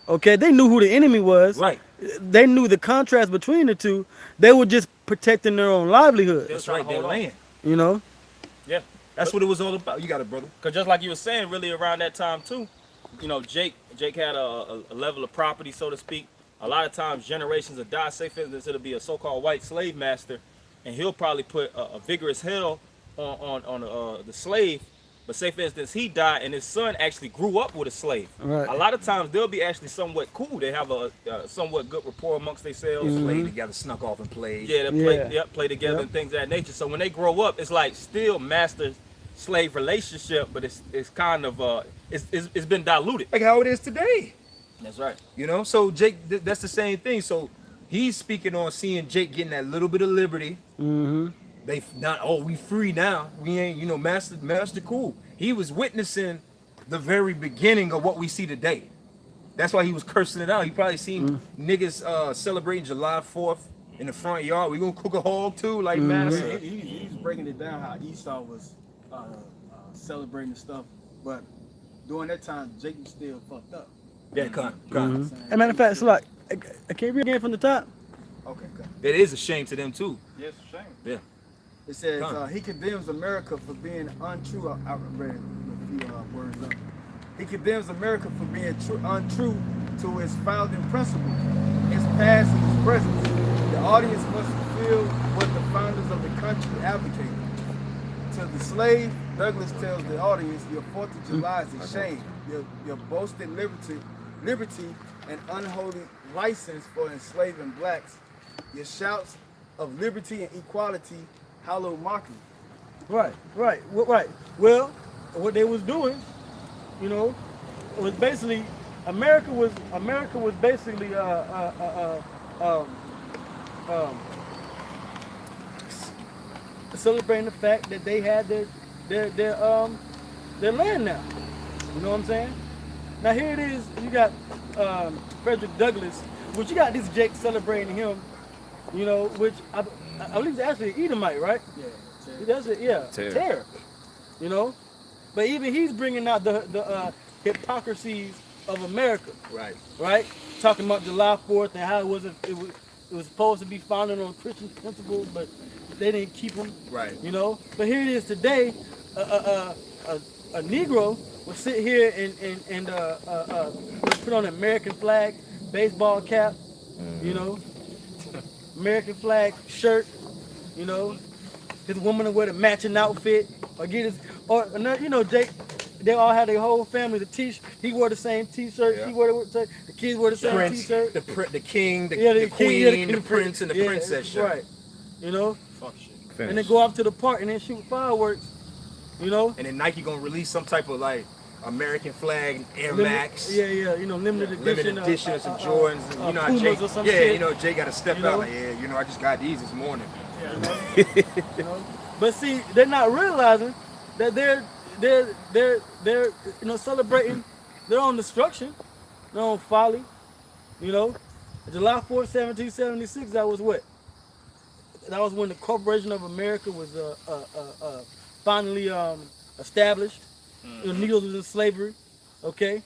Okay, they knew who the enemy was. Right. They knew the contrast between the two. They were just protecting their own livelihood. That's right. Their land. Yeah. That's what it was all about. You got it, brother. Because just like you were saying, really around that time too, Jake had a level of property, so to speak. A lot of times generations will die. Say for instance, it'll be a so-called white slave master, and he'll probably put a vigorous hell on the slave. But say for instance, he died and his son actually grew up with a slave. Right. A lot of times they'll be actually somewhat cool. They have a somewhat good rapport amongst themselves. Played together, snuck off and played. Yeah, they play together and things of that nature. So when they grow up, it's like still master-slave relationship, but it's kind of it's been diluted. Like how it is today. That's right. So Jake, that's the same thing. So he's speaking on seeing Jake getting that little bit of liberty. They we free now. We ain't, master cool. He was witnessing the very beginning of what we see today. That's why he was cursing it out. He probably seen niggas celebrating July 4th in the front yard. We gonna cook a hog too, like master. He's breaking it down how Esau was celebrating stuff, but during that time, Jake was still fucked up. Yeah, come. As a matter of fact, it's like, can you read again from the top? Okay, good. It is a shame to them too. Yes, shame. Yeah. It says he condemns America for being untrue. I read a few words up. He condemns America for being untrue to its founding principles, its past and its present. The audience must fulfill what the founders of the country advocated. To the slave, Douglas tells the audience, your 4th of July is a shame. Your boasted liberty and unholy license for enslaving blacks. Your shouts of liberty and equality, hollow mockery. Right. Well, what they was doing, was basically America was basically celebrating the fact that they had their land now. You know what I'm saying? Now here it is. You got Frederick Douglass, which you got this Jake celebrating him. Which I believe is actually an Edomite, right? Yeah. Terror. But even he's bringing out the hypocrisies of America. Right. Talking about July 4th and how it was supposed to be founded on Christian principles, but they didn't keep them. Right. But here it is today. A Negro will sit here and put on an American flag, baseball cap, American flag shirt, his woman will wear the matching outfit, or Jake, they all had their whole family, he wore the same t-shirt, she wore the kids wore the same t-shirt. The king, the queen, the prince, and the princess shirt. Right. Fuck shit. And then go off to the park and then shoot fireworks, And then Nike gonna release some type of American flag Air Limited- Max. Yeah, you know, limited edition. Some Jordans. And, you know, Pumas Jake, or some yeah, shit. you know, Jay got to step You know? out. Like, yeah, you know, I just got these this morning. You know? But see, they're not realizing that they're you know, celebrating their own destruction, their own folly. You know, July 4th, 1776. That was what? That was when the Corporation of America was finally established. The Negroes was in slavery. Okay.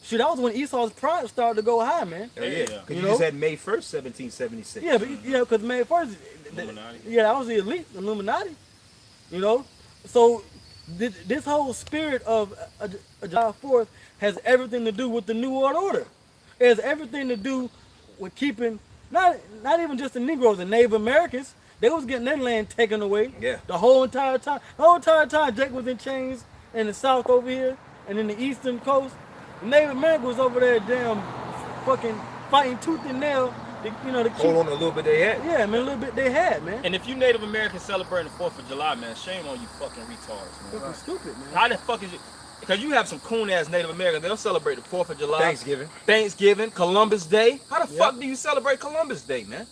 Shit, that was when Esau's pride started to go high, man. Hell yeah. Because You you know? just had May 1st, 1776. Yeah, but because May 1st, Illuminati. yeah, that was the elite, Illuminati. You know, so this whole spirit of July 4th has everything to do with the New World Order. It has everything to do with keeping not even just the Negroes, the Native Americans. They was getting their land taken away. Yeah. The whole entire time. The whole entire time, Jake was in chains in the South over here and in the Eastern Coast. The Native Americans was over there, damn, fucking fighting tooth and nail. To keep. Hold on a little bit they had. Yeah, man, a little bit they had, man. And if you Native Americans celebrating the 4th of July, man, shame on you fucking retards, man. Fucking stupid, man. How the fuck is it? Because you have some coon ass Native Americans, they'll celebrate the 4th of July. Thanksgiving, Columbus Day. How the fuck do you celebrate Columbus Day, man?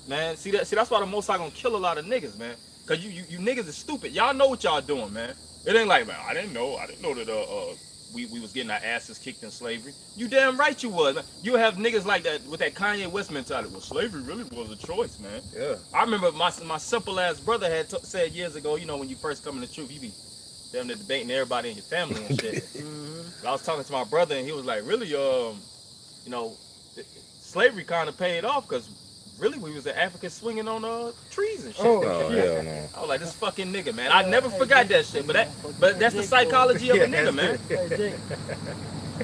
Man, see that's why the Most High gonna kill a lot of niggas, man. Cause you niggas is stupid. Y'all know what y'all doing, man. It ain't like, man, I didn't know that we was getting our asses kicked in slavery. You damn right you was, man. You have niggas like that with that Kanye West mentality. Well, slavery really was a choice, man. Yeah. I remember my simple ass brother had said years ago, you know, when you first come in the truth, you be damn near debating everybody in your family and shit. I was talking to my brother and he was like, really, you know, slavery kind of paid off because really we was in Africa swinging on trees and shit. Oh, hell no. I was like, this fucking nigga, man. I never forgot that shit, but that's the psychology of a nigga, man.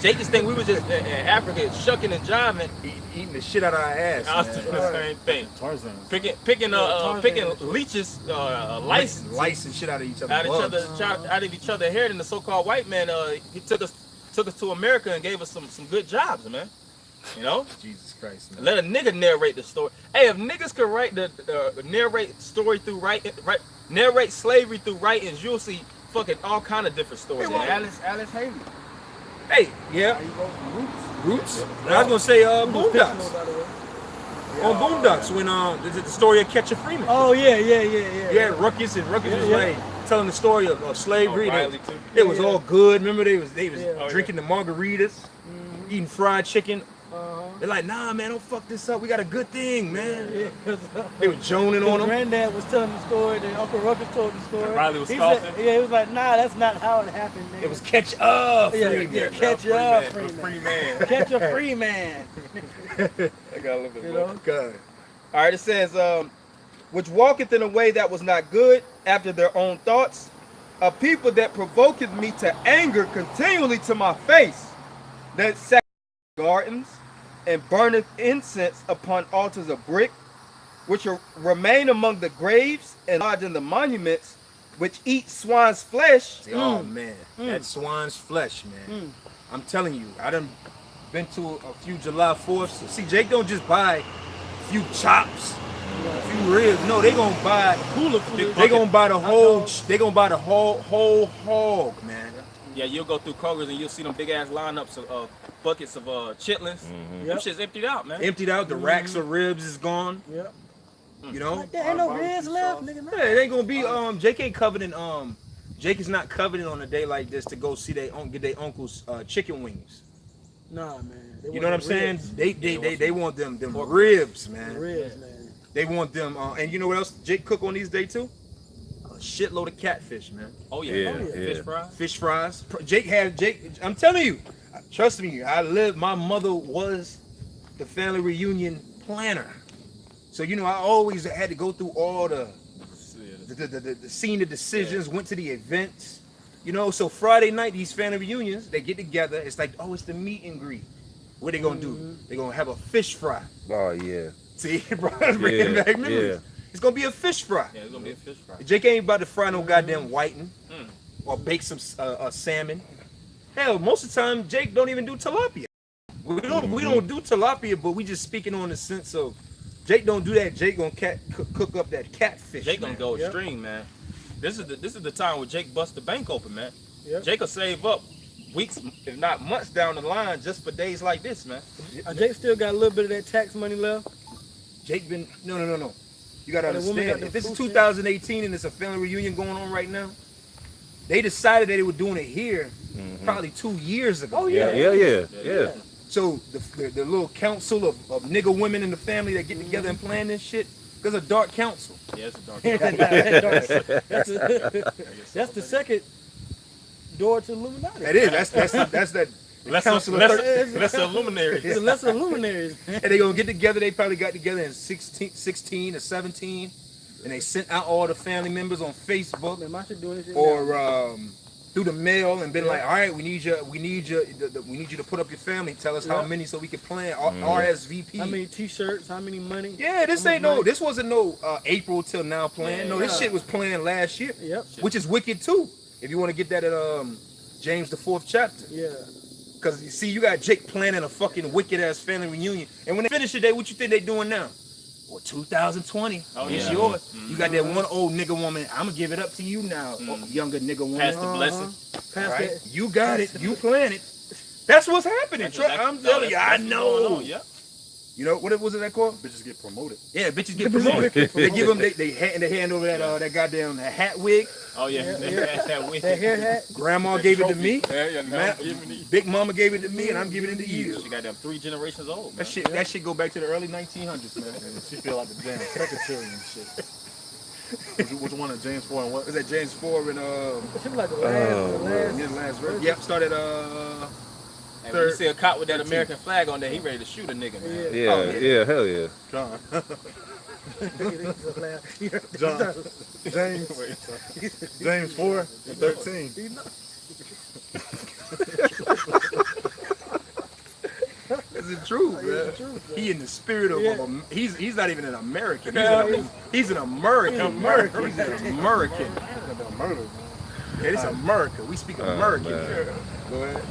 Jake just think we was just in Africa shucking and jiving, eating the shit out of our ass. I was man. doing the same thing. Tarzan. Picking leeches, lice Lice and shit out of each other. out of each other hair. And the so-called white man, he took us to America and gave us some good jobs, man. You know, Jesus Christ, man. let a nigga narrate the story. Hey, if niggas could write narrate story through narrate slavery through writings, you'll see fucking all kind of different stories. Alice Haley. Hey, yeah. He wrote Roots. And I was gonna say Boondocks. By the way. On Boondocks when the story of Catcher Freeman. Oh yeah. Yeah, Ruckus was like telling the story of slavery. Riley, too. It was all good. Remember they was Yeah. drinking the margaritas, eating fried chicken. They're like, nah, man, don't fuck this up. We got a good thing, man. They were joning on him. Granddad was telling the story, then Uncle Ruckus told the story. Riley was He scoffing. said, he was like, nah, that's not how it happened, nigga. It was catch up. yeah, catch up, free Free man. man. Catch a free man. I got a little bit You more. know? God. All right, it says, which walketh in a way that was not good after their own thoughts, a people that provoketh me to anger continually to my face, that sacrifice gardens and burneth incense upon altars of brick, which remain among the graves and lodge in the monuments, which eat swine's flesh. Oh man, that swine's flesh, man. I'm telling you, I done been to a few July 4ths. See, Jake don't just buy a few chops, a few ribs. No, they gonna buy Cooler food. They gonna buy the whole. They gonna buy the whole hog, man. Yeah, you'll go through Kroger's and you'll see them big ass lineups of buckets of chitlins. Them Yep. shit's emptied out, man. Emptied out. The racks of ribs is gone. Yep. You know. Like, there ain't no ribs left, nigga. Yeah, it ain't gonna be. Jake ain't coveting. Jake is not coveting on a day like this to go see get their uncle's chicken wings. Nah, man. You know what I'm saying? They want them ribs, man. Ribs, man. They want them. And you know what else Jake cook on these days too? A shitload of catfish, man. Oh yeah, Yeah, fish yeah. fries. Fish fries. Jake. I'm telling you. Trust me. My mother was the family reunion planner. So you know I always had to go through all the senior decisions. Went to the events. You know, so Friday night, these family reunions, they get together. It's like, it's the meet and greet. What they gonna do? They gonna have a fish fry. Oh yeah. See, bro, it's bringing back memories. Yeah. It's gonna be a fish fry. Yeah, it's gonna be a fish fry. Jake ain't about to fry no goddamn whiting or bake some salmon. Hell, most of the time, Jake don't even do tilapia. We don't do tilapia, but we just speaking on the sense of Jake don't do that. Jake gonna cook up that catfish. Jake gonna man. go extreme, man. This is the time where Jake bust the bank open, man. Yep. Jake will save up weeks, if not months down the line, just for days like this, man. Jake still got a little bit of that tax money left. Jake been no. You gotta The woman got understand. the If this is food 2018 and it's a family reunion going on right now, they decided that they were doing it here probably 2 years ago. Oh yeah. Yeah. So the little council of nigga women in the family that get together and plan this shit, there's a dark council. Yeah, it's a dark. That's the second door to Illuminati. That is. That's that. Council of Lesser luminaries. It's a lesser luminaries. And they gonna get together. They probably got together in 16 or 17, and they sent out all the family members on Facebook Man, my shit doing this shit now. or through the mail and been like, all right, we need you to put up your family. Tell us how many so we can plan RSVP. How many T-shirts? How many money? Yeah, this How much ain't money? this wasn't no April till now plan. No, this shit was planned last year. Yep. Which is wicked too. If you want to get that at James the 4th chapter. Yeah. Cause you see, you got Jake planning a fucking wicked ass family reunion, and when they finish today, what you think they doing now? Well, 2020, it's yours. You got that one old nigga woman. I'm gonna give it up to you now, younger nigga woman. Pass the blessing. Pass Right? that. You got it. You plan it. That's what's happening. I'm telling you, I That's what's know. going on, yeah. You know what was it that called? Bitches get promoted. Yeah, bitches get promoted. They give them they hand over that goddamn hat wig. Oh yeah. That hair hat. Grandma gave it to me. Yeah, Ma- Big Mama gave it to me, and I'm giving it to you. She got them 3 generations old. That shit go back to the early 1900s, man. And she feel like the damn secretary and shit. Which one of James 4 and what? Was that James 4 and She was like the last. the last verse? Yep, started And when you see a cop with that American flag on there, he ready to shoot a nigga, man. Yeah, hell yeah. John. James. James 4 and 13. Is it true, man? He in the spirit of he's not even an American. He's an American. He's an American. Murder. Yeah, this America. We speak American man. here. Go ahead.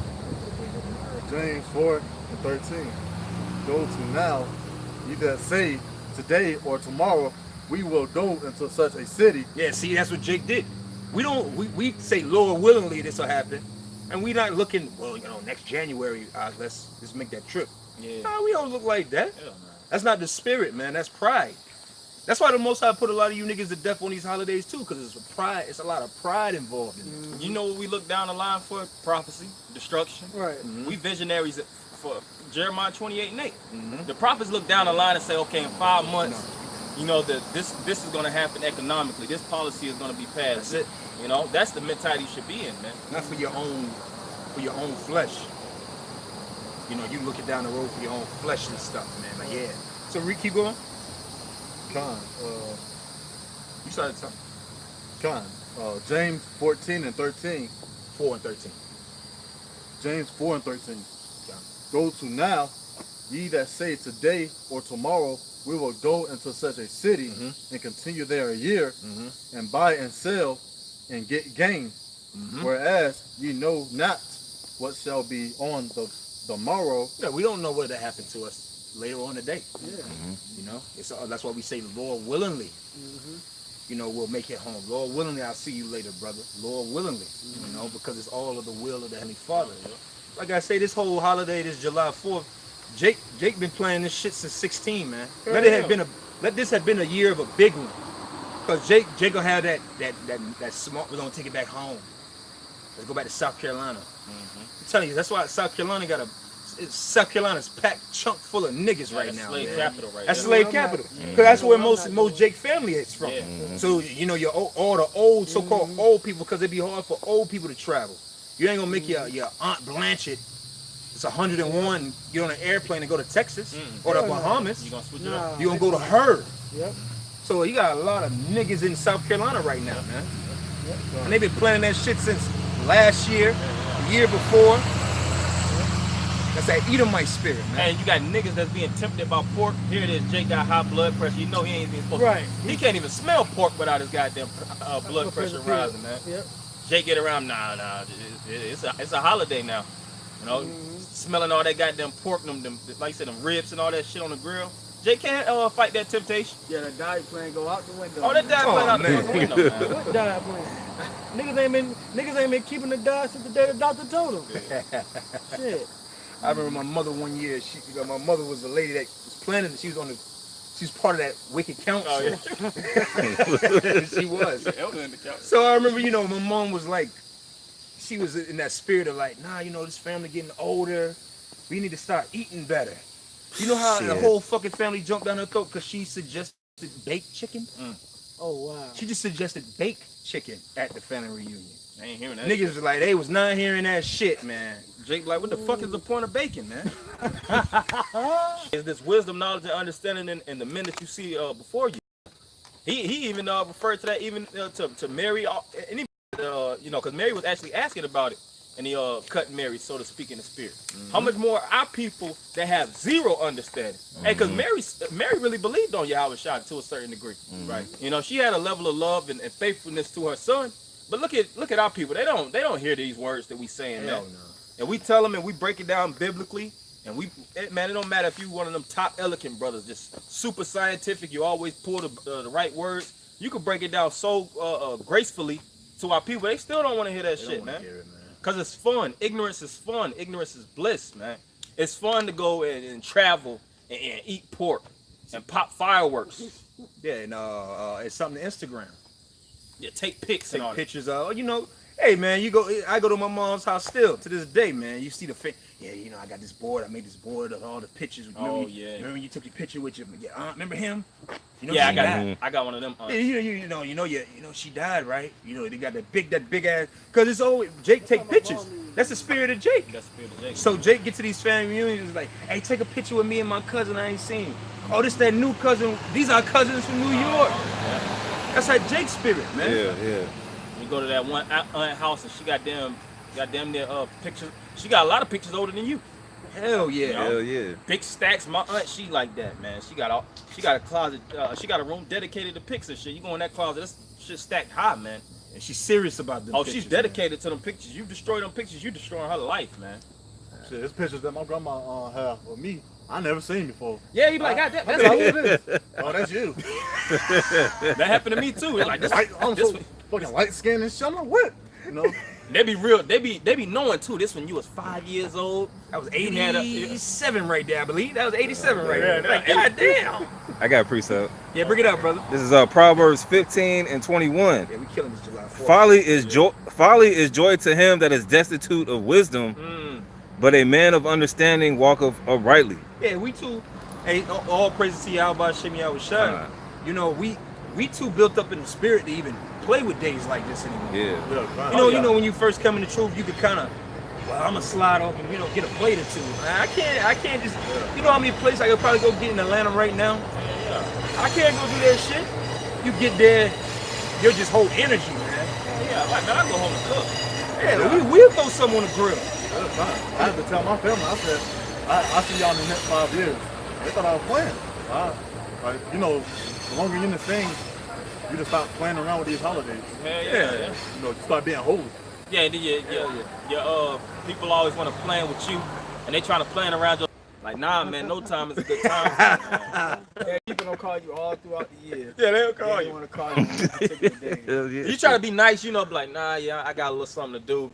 James 4 and 13. Go to now, ye that say today or tomorrow we will go into such a city. Yeah, see, that's what Jake did. We say Lord willingly this will happen, and we not looking. Well, next January, let's make that trip. Yeah. No, we don't look like that. Hell no. That's not the spirit, man. That's pride. That's why the Most High put a lot of you niggas to death on these holidays too, because it's pride. It's a lot of pride involved in it. You know what we look down the line for? Prophecy, destruction. Right. We visionaries for Jeremiah 28:8. The prophets look down the line and say, okay, in 5 months, this is going to happen economically. This policy is going to be passed. That's it. That's the mentality you should be in, man. Not for your own flesh. You looking down the road for your own fleshly stuff, man. Like, yeah. So Rick, keep going. Con. You started something. Con. James 14 and 13. 4 and 13. James 4 and 13. Go to now, ye that say today or tomorrow we will go into such a city and continue there a year and buy and sell and get gain. Whereas ye know not what shall be on the morrow. Yeah, we don't know what will happen to us later on today. Yeah. That's why we say Lord willingly. We'll make it home. Lord willingly, I'll see you later, brother. Lord willingly. Because it's all of the will of the Heavenly Father. Like I say, this whole holiday, this July 4th, Jake been playing this shit since 16, man. Let this have been a year of a big one. Cause Jake gonna have that smart. We're gonna take it back home. Let's go back to South Carolina. I'm telling you, that's why South Carolina's packed chunk full of niggas right now. Slave man. capital right That's there. slave capital. Cause that's where most Jake family is from. So all the old so-called old people, cause it'd be hard for old people to travel. You ain't gonna make your Aunt Blanchett. It's 101. Get on an airplane and go to Texas or the Bahamas. You gonna switch it up? You gonna go to her. Yep. So you got a lot of niggas in South Carolina right now, man. And they've been planning that shit since last year, the year before. That's that Edomite spirit, man. And you got niggas that's being tempted by pork. Here it is, Jake got high blood pressure. You know he ain't even supposed Right. to. He can't even smell pork without his goddamn blood pressure rising, man. Yep. Jake get around, nah, it's a holiday now. Smelling all that goddamn pork, them like you said, them ribs and all that shit on the grill. Jake can't fight that temptation. Yeah, the diet plan go out the window. Oh, that diet plan out the man. window, man. What diet plan? Niggas ain't been keeping the diet since the day the doctor told them. Shit. I remember my mother one year. My mother was the lady that was planning. She was part of that wicked council. Oh, yeah. She was. Elder in the couch. So I remember, my mom was like, she was in that spirit of like, nah, this family getting older. We need to start eating better. You know how the whole fucking family jumped down her throat because she suggested baked chicken? Oh wow. She just suggested baked chicken at the family reunion. I ain't hearing that. Niggas was like, they was not hearing that shit, man. Jake like, what the fuck is the point of bacon, man? Is this wisdom, knowledge, and understanding in the men that you see before you? He even referred to that even to Mary, because Mary was actually asking about it, and he cut Mary, so to speak, in the spirit. How much more our people that have zero understanding? And because Mary really believed on Yahweh Shai to a certain degree, right? She had a level of love and faithfulness to her son. But look at our people. They don't hear these words that we saying now. And we tell them and we break it down biblically. And it don't matter if you one of them top eloquent brothers, just super scientific. You always pull the right words. You can break it down so gracefully to our people. They still don't want to hear that shit, man. Because it's fun. Ignorance is fun. Ignorance is bliss, man. It's fun to go and travel and eat pork and pop fireworks. Yeah, and it's something to Instagram. Yeah, take pics and all Take pictures of, hey man, I go to my mom's house still to this day, man. You see I got this board. I made this board of all the pictures. Remember when you took your picture with your aunt? Remember him? I got one of them. She died, right? They got that big ass. Cause it's always Jake take pictures. That's the spirit of Jake. That's the spirit of Jake. So Jake get to these family reunions like, hey, take a picture with me and my cousin I ain't seen. Oh, this that new cousin. These are cousins from New York. That's like Jake's spirit, man. Yeah. You go to that one aunt house and she got damn near pictures. She got a lot of pictures older than you. Hell yeah. Hell yeah. Big stacks. My aunt, she like that, man. She got a closet. She got a room dedicated to pics and shit. You go in that closet, that's shit stacked high, man. And she's serious about them. She's dedicated to them pictures. You destroy them pictures, you destroying her life, man. Shit, there's pictures that my grandma have of me. I never seen before. Yeah, you be like, God, that's all it is. Oh, that's you. That happened to me too. It's like I'm so fucking light skinned and shit. I'm like, what? They be real. They be knowing too. This when you was 5 years old. That was 87 right there, I believe. That was 87 right there. Like, God damn. I got a precept. Yeah, bring it up, brother. This is Proverbs 15 and 21. Yeah, we killing this July 4th. Folly is joy to him that is destitute of wisdom, but a man of understanding walketh uprightly. Yeah, we too. Hey, all praises to Yahweh Shem Yahweh Shai. We too built up in the spirit to even play with days like this anymore. Yeah. When you first come in the truth, you could kind of, I'm gonna slide off and get a plate or two. I can't just, how many places I could probably go get in Atlanta right now? I can't go do that shit. You get there, you're just hold energy, man. I go home and cook. Yeah, we'll throw some on the grill. I had to tell my family, I said, I see y'all in the next 5 years. They thought I was playing. The longer you're in this thing, you just stop playing around with these holidays. Yeah. You start being holy. Yeah, your people always want to plan with you, and they trying to plan around your. Like, nah, man, no time is a good time. Yeah, people don't call you all throughout the year. Yeah, they'll call They you. want to call you on a particular day. You try to be nice, be like, nah, I got a little something to do.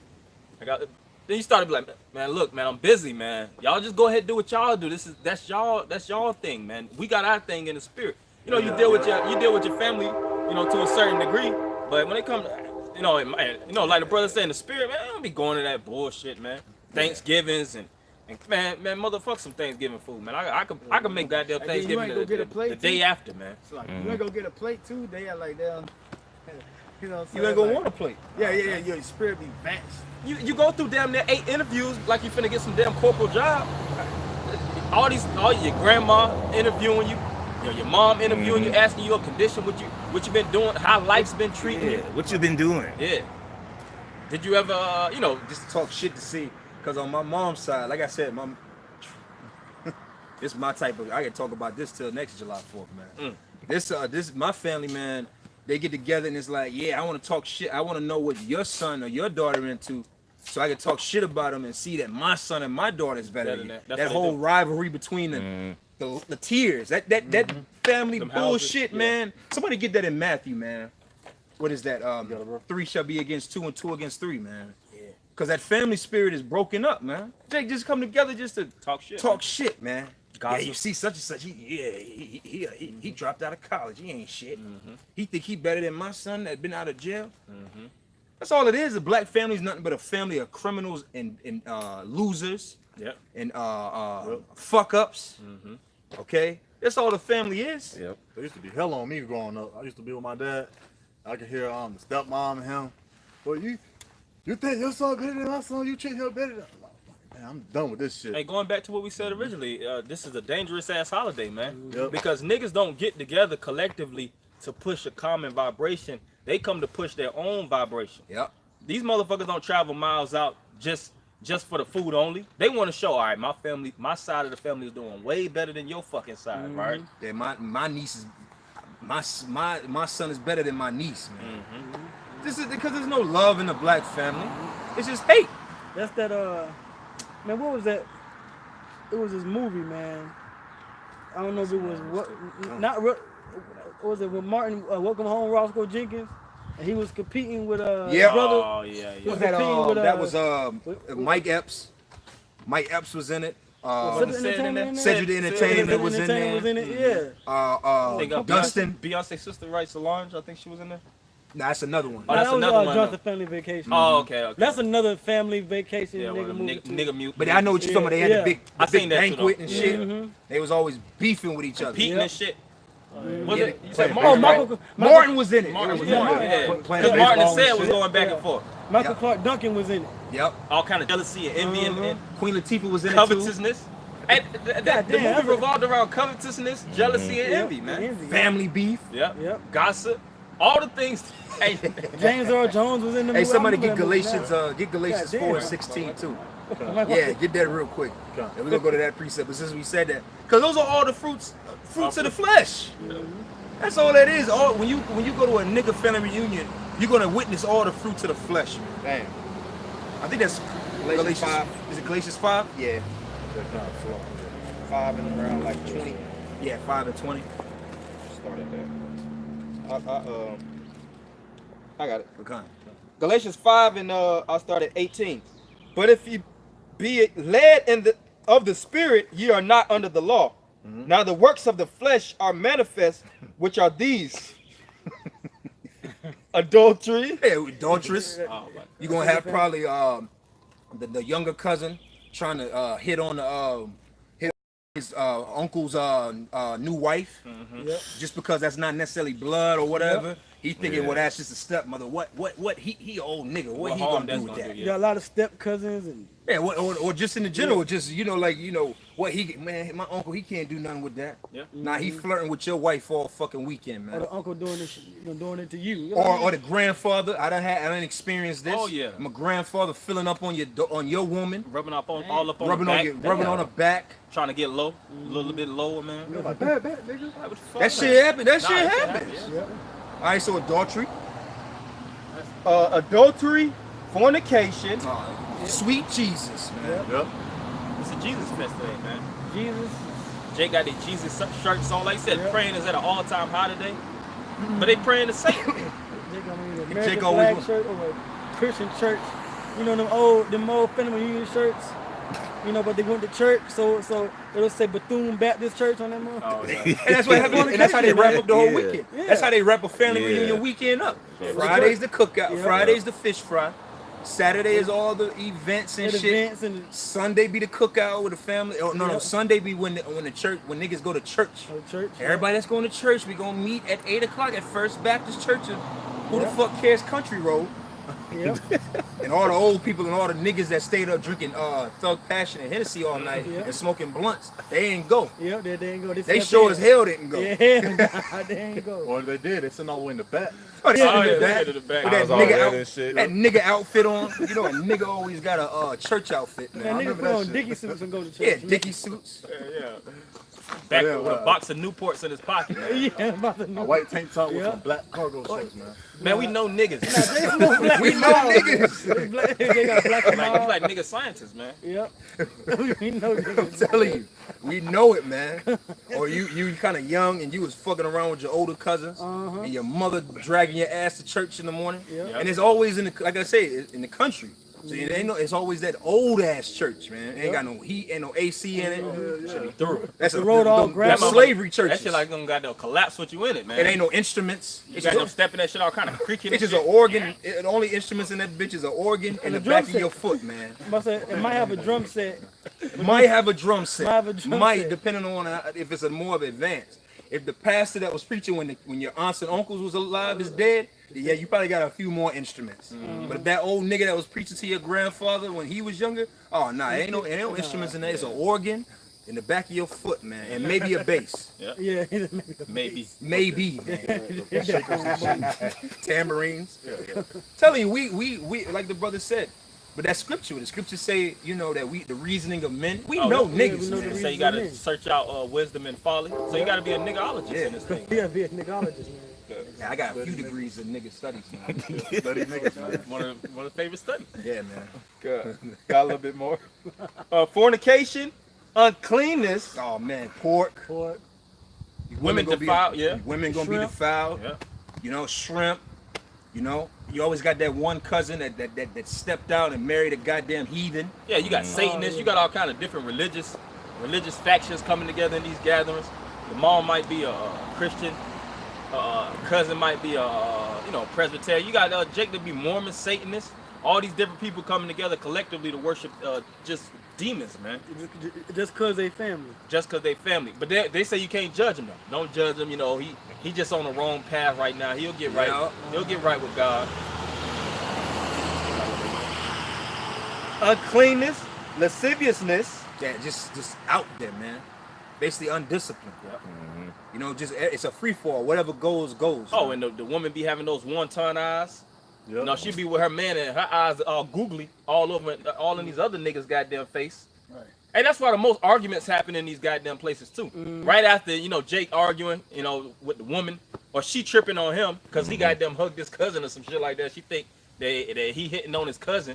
Then you start to be like, man, look, man, I'm busy, man. Y'all just go ahead and do what y'all do. That's y'all thing, man. We got our thing in the spirit. You deal with your family, to a certain degree. But when it comes to, like the brother said in the spirit, man, I don't be going to that bullshit, man. Thanksgivings and man, motherfuck some Thanksgiving food, man. I can make goddamn Thanksgiving the day after, man. It's like, you ain't go get a plate too. They are like, damn. You ain't gonna want a plate. Yeah. Your spirit be vanished. You go through damn near 8 interviews like you finna get some damn corporal job. All your grandma interviewing you, your mom interviewing you, asking you a condition, what you been doing, how life's been treating you. What you been doing? Yeah. Did you ever, just to talk shit to see? Because on my mom's side, like I said, this is my type of. I can talk about this till next July 4th, man. This my family, man. They get together and it's like, I want to talk shit. I want to know what your son or your daughter into, so I can talk shit about them and see that my son and my daughter is better than you. That whole rivalry between them. the tears, that family Them houses, bullshit, yeah. man. Somebody get that in Matthew, man. What is that? got it, bro. 3 shall be against 2 and 2 against 3, man. Yeah. Cause that family spirit is broken up, man. They just come together just to talk shit, man. Gossip. Yeah, you see such and such. He dropped out of college. He ain't shit. He think he better than my son that been out of jail. That's all it is. A black family is nothing but a family of criminals and losers. Yep. And fuck ups. Okay, that's all the family is. Yep. There used to be hell on me growing up. I used to be with my dad. I could hear the stepmom and him. Well, you think your son better than my son? You treat him better than... Man, I'm done with this shit. Hey, going back to what we said originally, this is a dangerous ass holiday, man. Yep. Because niggas don't get together collectively to push a common vibration. They come to push their own vibration. Yep. These motherfuckers don't travel miles out just for the food only. They want to show, all right, my family, my side of the family is doing way better than your fucking side, right? Yeah, my niece is my son is better than my niece, man. This is because there's no love in the black family. It's just hate. That's that man, what was that? It was this movie, man. I don't know if it was what was it with Martin Welcome Home Roscoe Jenkins? And he was competing with his brother. Oh yeah, Was yeah. that was Mike Epps. Mike Epps was in it. Cedric the Entertainer was in there. Yeah. Dustin. Beyonce sister, right? Solange, I think she was in there. Nah, that's another one. Oh, that's that was another one, Johnson though. Family Vacation. Oh, okay. That's another family vacation Yeah, nigga movie. too. nigga mute. But I know what you're talking about. They had the big, I the big seen that too, banquet though. and shit. They was always beefing with each other. Competing and shit. Was Yeah, it? You said play- Martin, right? Martin was in it. Martin was It in Martin. it. Yeah. Playing Because Martin and baseball Said and was shit. going back and forth. Michael Clark Duncan was in it. Yep. All kind of jealousy and envy and Queen Latifah was in it too. covetousness. And the damn, movie revolved around covetousness, jealousy, and envy, man. Envy. Family beef. Yep. Gossip. All the things. Hey, James Earl Jones was in the movie. Hey, somebody I get remember that Galatians, movie. get Galatians God 4 and damn. 16 too. now. Yeah, get that real quick. And we're gonna go to that precept. But since we said that, because those are all the fruits of the flesh. That's all that is. All when you go to a nigga family reunion, you're gonna witness all the fruits of the flesh. Damn. I think that's Galatians 5. Is it Galatians 5? Yeah. 5 and around like 20. Yeah, 5 and 20. Started there. I got it. Okay. Galatians 5 and I started 18. But if you be led of the Spirit, ye are not under the law. Now the works of the flesh are manifest, which are these: adultery. Yeah, adulteress. You're gonna have probably the younger cousin trying to hit on his uncle's new wife, just because that's not necessarily blood or whatever. He thinking, well, that's just a stepmother. What he old nigga. What he gonna do with that? You got a lot of step cousins and Yeah, or just in the general, just what man, my uncle, he can't do nothing with that. Yeah. Nah, he flirting with your wife all fucking weekend, or man. the uncle doing this, doing it to you. Or the grandfather. I done experienced this. Oh, yeah. My grandfather filling up on your woman, rubbing up on all up on rubbing the back, on her back. trying to get low, a little bit lower, man. Like, bad, nigga. That shit happened. That shit Nah, happens. yeah. All right, so adultery, Adultery, fornication. sweet Jesus, man. Yep. It's a Jesus fest today, man. Jesus. Jay got their Jesus shirts on. Like I said, praying is at an all-time high today. But they praying to Satan. Jake got me an Jake American always flag shirt or a Christian church. You know them old family reunion shirts. You know, but they went to church, so it'll say Bethune Baptist Church on that motherfucker. Oh, yeah. And that's what happened. And that's how they wrap up the whole weekend. Yeah. That's how they wrap a family Yeah. reunion weekend up. Friday's the cookout. Yeah. Friday's the fish fry. Saturday is all the events and shit. Events and Sunday be the cookout with the family. Oh no, Yep. Sunday be when niggas go to church. church. Everybody that's going to church, we gonna meet at 8 o'clock at First Baptist Church. Who the fuck cares Country Road? Yep. And all the old people and all the niggas that stayed up drinking Thug Passion and Hennessy all night Yep. and smoking blunts, they ain't go. Yep, they ain't go. They sure as hell didn't go. Yeah, they ain't go. Or they did. They sent all the way in the back. Oh, they Oh, in yeah, the back they in the back. with that I was all nigga red out, and shit. that nigga outfit on. You know, a nigga always got a church outfit. Man, I Man, niggas remember put that on shit. Dickie suits and go to church. Yeah, Dickie suits. Yeah. back Yeah, with well, a box of Newports in his pocket. Yeah, about to A know. white tank top with Yeah. some black cargo shorts, man. Man, we know niggas. We know niggas. Black, they got black like, mouth. you like nigga scientists, man. Yep. We know I'm niggas. telling you, we know it, man. Or you kind of young and you was fucking around with your older cousins, and your mother dragging your ass to church in the morning. Yeah. And it's always in the, like I say, in the country. So it ain't no, it's always that old ass church, man. Ain't got no heat, ain't no AC in it. Should be through. That's The road all that's gravel. slavery That churches. shit like gonna goddamn collapse with you in it, man. It ain't no instruments. You got them stepping that shit all kind of creaking. It's and just an shit. organ. The only instruments in that bitch is an organ and the a drum back of set. your foot, man. But it might have a drum set. Might have a drum set. Might have a drum Might, set. depending on if it's a more of advanced. If the pastor that was preaching when your aunts and uncles was alive is dead, yeah, you probably got a few more instruments. But if that old nigga that was preaching to your grandfather when he was younger, oh nah, ain't no instruments in there. It's an organ in the back of your foot, man, and maybe a bass. Yeah. Maybe. Maybe, man. Tambourines. Telling you, we like the brother said. But that scripture, the scriptures say, you know, that the reasoning of men, we know niggas, we know man. the So you gotta search out wisdom and folly. So you gotta be a nigologist in this thing. Yeah, be a nigologist, man. Yeah, I got a few degrees in nigga studies now. Bloody niggas, man. One of the favorite studies. Yeah, man. Good. Got a little bit more. Fornication, uncleanness. Oh man, pork. Pork. Women gonna be- defiled, yeah. Women gonna be Shrimp. defiled. Yeah. You know, shrimp. You know, you always got that one cousin that stepped out and married a goddamn heathen. Yeah, you got Satanists, you got all kind of different religious factions coming together in these gatherings. The mom might be a Christian, cousin might be a Presbyterian. You got Jake to be Mormon, Satanist. All these different people coming together collectively to worship just demons, man. Just cause they family. Just because they family. But they say you can't judge him though. Don't judge him. You know, he just on the wrong path right now. He'll get right. Yeah. He'll get right with God. Uncleanness, lasciviousness. Yeah, just out there, man. Basically undisciplined. Yep. You know, just it's a free fall. Whatever goes, goes. Oh, and the woman be having those one-ton eyes. Yep. No, she be with her man and her eyes are all googly all over, all in these other niggas' goddamn face. Right. And that's why the most arguments happen in these goddamn places too. Right after, Jake arguing, with the woman, or she tripping on him because he goddamn hugged his cousin or some shit like that. She think that he hitting on his cousin.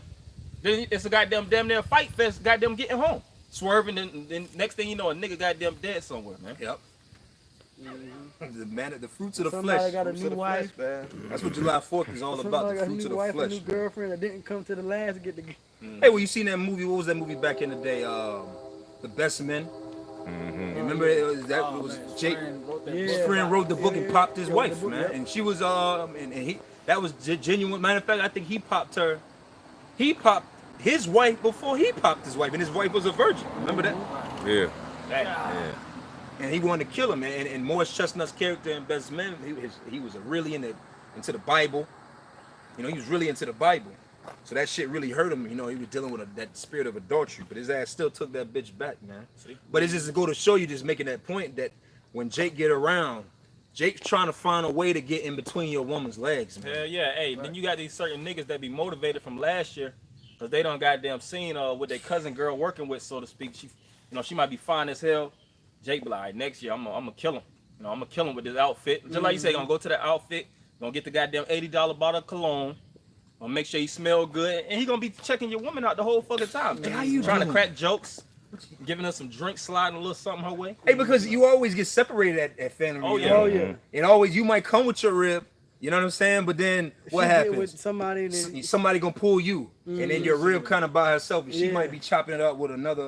Then it's a goddamn damn near fight fest, goddamn getting home. Swerving, and then next thing you know, a nigga goddamn dead somewhere, man. Yep. The fruits of the Somebody flesh. got a To new the wife. flesh, man. That's what July 4th is all about. Somebody The got a fruits of new the wife, a flesh. new girlfriend that didn't come to the last get the. Hey, well, you seen that movie? What was that movie back in the day? The Best Men. Remember it was Jake. His friend wrote the book and popped his wife, man. And she was and he that was genuine. Matter of fact, I think he popped her. He popped his wife before he popped his wife, and his wife was a virgin. Remember that? Yeah. Yeah. And he wanted to kill him. And Morris Chestnut's character in Best Men, he was really into the Bible. He was really into the Bible. So that shit really hurt him. He was dealing with that spirit of adultery. But his ass still took that bitch back, man. See? But it's just to go to show you, just making that point that when Jake get around, Jake's trying to find a way to get in between your woman's legs, man. Hell yeah. Hey, then you got these certain niggas that be motivated from last year because they done goddamn seen with their cousin girl working with, so to speak. She might be fine as hell. Jake be like, all right, next year I'm gonna kill him. I'm gonna kill him with this outfit. Just like you say, gonna go to the outfit, gonna get the goddamn $80 bottle of cologne, gonna make sure he smell good, and he gonna be checking your woman out the whole fucking time. Hey, how you trying doing? to crack jokes, giving her some drinks, sliding a little something her way. Hey, because you always get separated at family Oh, reunions. yeah. Oh yeah. And always, you might come with your rib, you know what I'm saying? But then what She get happens? with somebody that Somebody gonna pull you, and then your rib kind of by herself, and she Yeah. might be chopping it up with another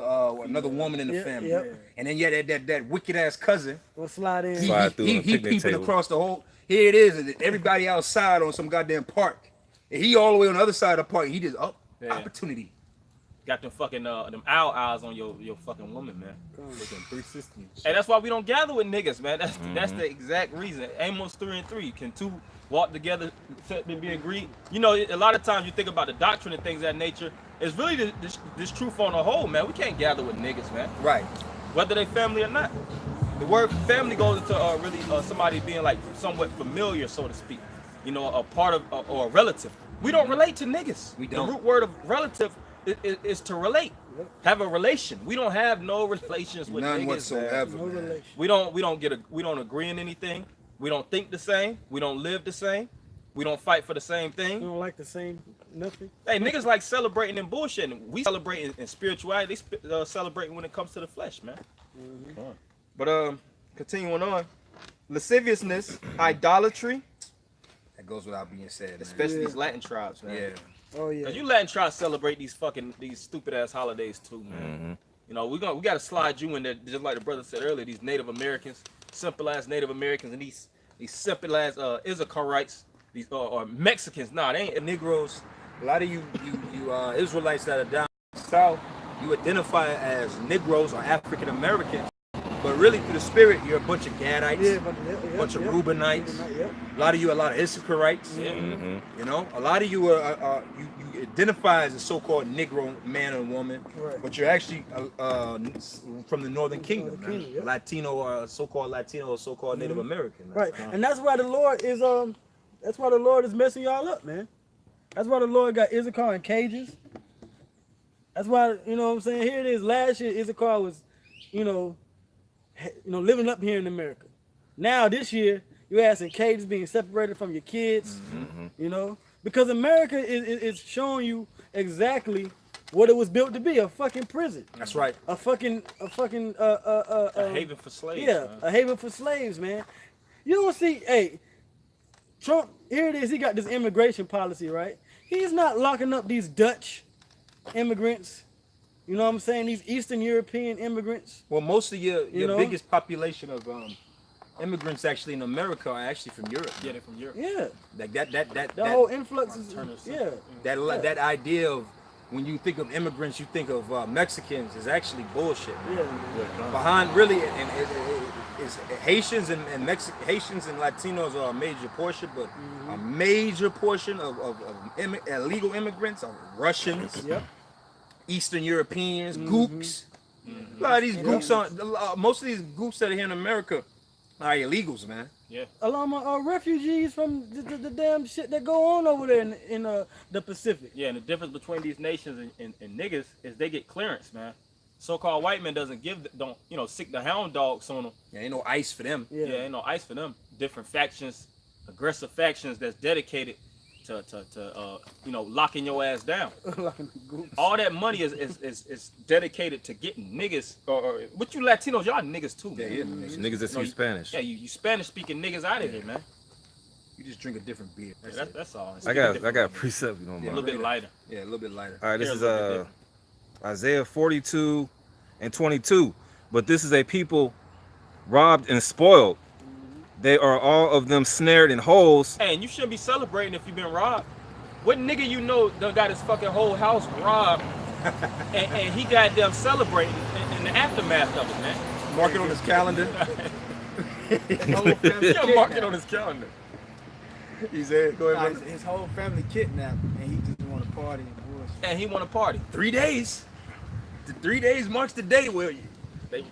woman in the Yep, family. yep. And then that wicked ass cousin, will slide in. Slide through on a he picnic peeping table. across the whole. Here it is, and everybody outside on some goddamn park, and he all the way on the other side of the park. He just Yeah. opportunity. Got them fucking them owl eyes on your fucking woman, man. Looking 360. And that's why we don't gather with niggas, man. That's the exact reason. Amos 3 and 3. Can two walk together except they be agreed? A lot of times you think about the doctrine and things of that nature. It's really this truth on the whole, man. We can't gather with niggas, man. Right. Whether they family or not. The word family goes into really somebody being like somewhat familiar, so to speak. A part of or a relative. We don't relate to niggas. We don't. The root word of relative is to relate, have a relation. We don't have no relations with None niggas, whatsoever, man. man. We don't agree in anything. We don't think the same. We don't live the same. We don't fight for the same You thing. don't like the same nothing. Hey, niggas like celebrating and bullshitting. We celebrate in spirituality. They celebrating when it comes to the flesh, man. But continuing on, lasciviousness, idolatry, That goes without being said, man. especially these Latin tribes, man. Yeah. Oh yeah. Cause you Latin try to celebrate these stupid ass holidays too, man. You know, we gotta slide you in there, just like the brother said earlier. These Native Americans, simple ass Native Americans, and these simple ass Issacharites, these or Mexicans. Nah, they ain't Negroes, a lot of you Israelites that are down south, you identify as Negroes or African Americans, but really through the spirit, you're a bunch of Gadites, a bunch of Reubenites. A lot of you, a lot of Issacharites. You know, a lot of you are you identify as a so-called Negro man or woman, but you're actually from the Northern Kingdom, man. Latino or so-called Latino or so-called Native American. Right, and that's why the Lord is that's why the Lord is messing y'all up, man. That's why the Lord got Issachar in cages. That's why, you know what I'm saying. Here it is. Last year Issachar was, living up here in America. Now this year you ass in cages, being separated from your kids. Because America is showing you exactly what it was built to be, a fucking prison. That's right. A fucking a haven for slaves. Yeah, man. a haven for slaves, man. You don't see, hey, Trump, here it is, he got this immigration policy, right? He's not locking up these Dutch immigrants, you know what I'm saying? These Eastern European immigrants. Well, most of your You know? biggest population of immigrants actually in America are actually from Europe. Yeah, they're from Europe. Yeah. Like The whole influx is, yeah. that idea of when you think of immigrants, you think of Mexicans is actually bullshit. Man. Yeah. Behind really, and it's Haitians and Haitians and Latinos are a major portion, but a major portion of illegal immigrants are Russians, Eastern Europeans, gooks. A lot of these gooks most of these gooks that are here in America are illegals, man. Yeah. Along with refugees from the damn shit that go on over there in the Pacific. Yeah, and the difference between these nations and niggas is they get clearance, man. So-called white man don't sick the hound dogs on them. Yeah, ain't no ice for them. Yeah, ain't no ice for them. Different factions, aggressive factions that's dedicated to locking your ass down. All that money is dedicated to getting niggas or what you Latinos, y'all niggas too, man. Yeah, Niggas that speak Spanish. Yeah, you Spanish speaking niggas out of here, man. You just drink a different beer. That's all. I got a precept, you know. A little bit lighter. Yeah, a little bit lighter. All right, this is Isaiah 42 and 22. But this is a people robbed and spoiled. They are all of them snared in holes. Hey, and you shouldn't be celebrating if you've been robbed. What nigga you know done got his fucking whole house robbed and he got them celebrating in the aftermath of it, man. Mark it on his calendar. Mark it on his calendar. He said, go ahead, His whole family kidnapped, and he just want to party and bullshit. And he want to party. 3 days. The 3 days marks the day where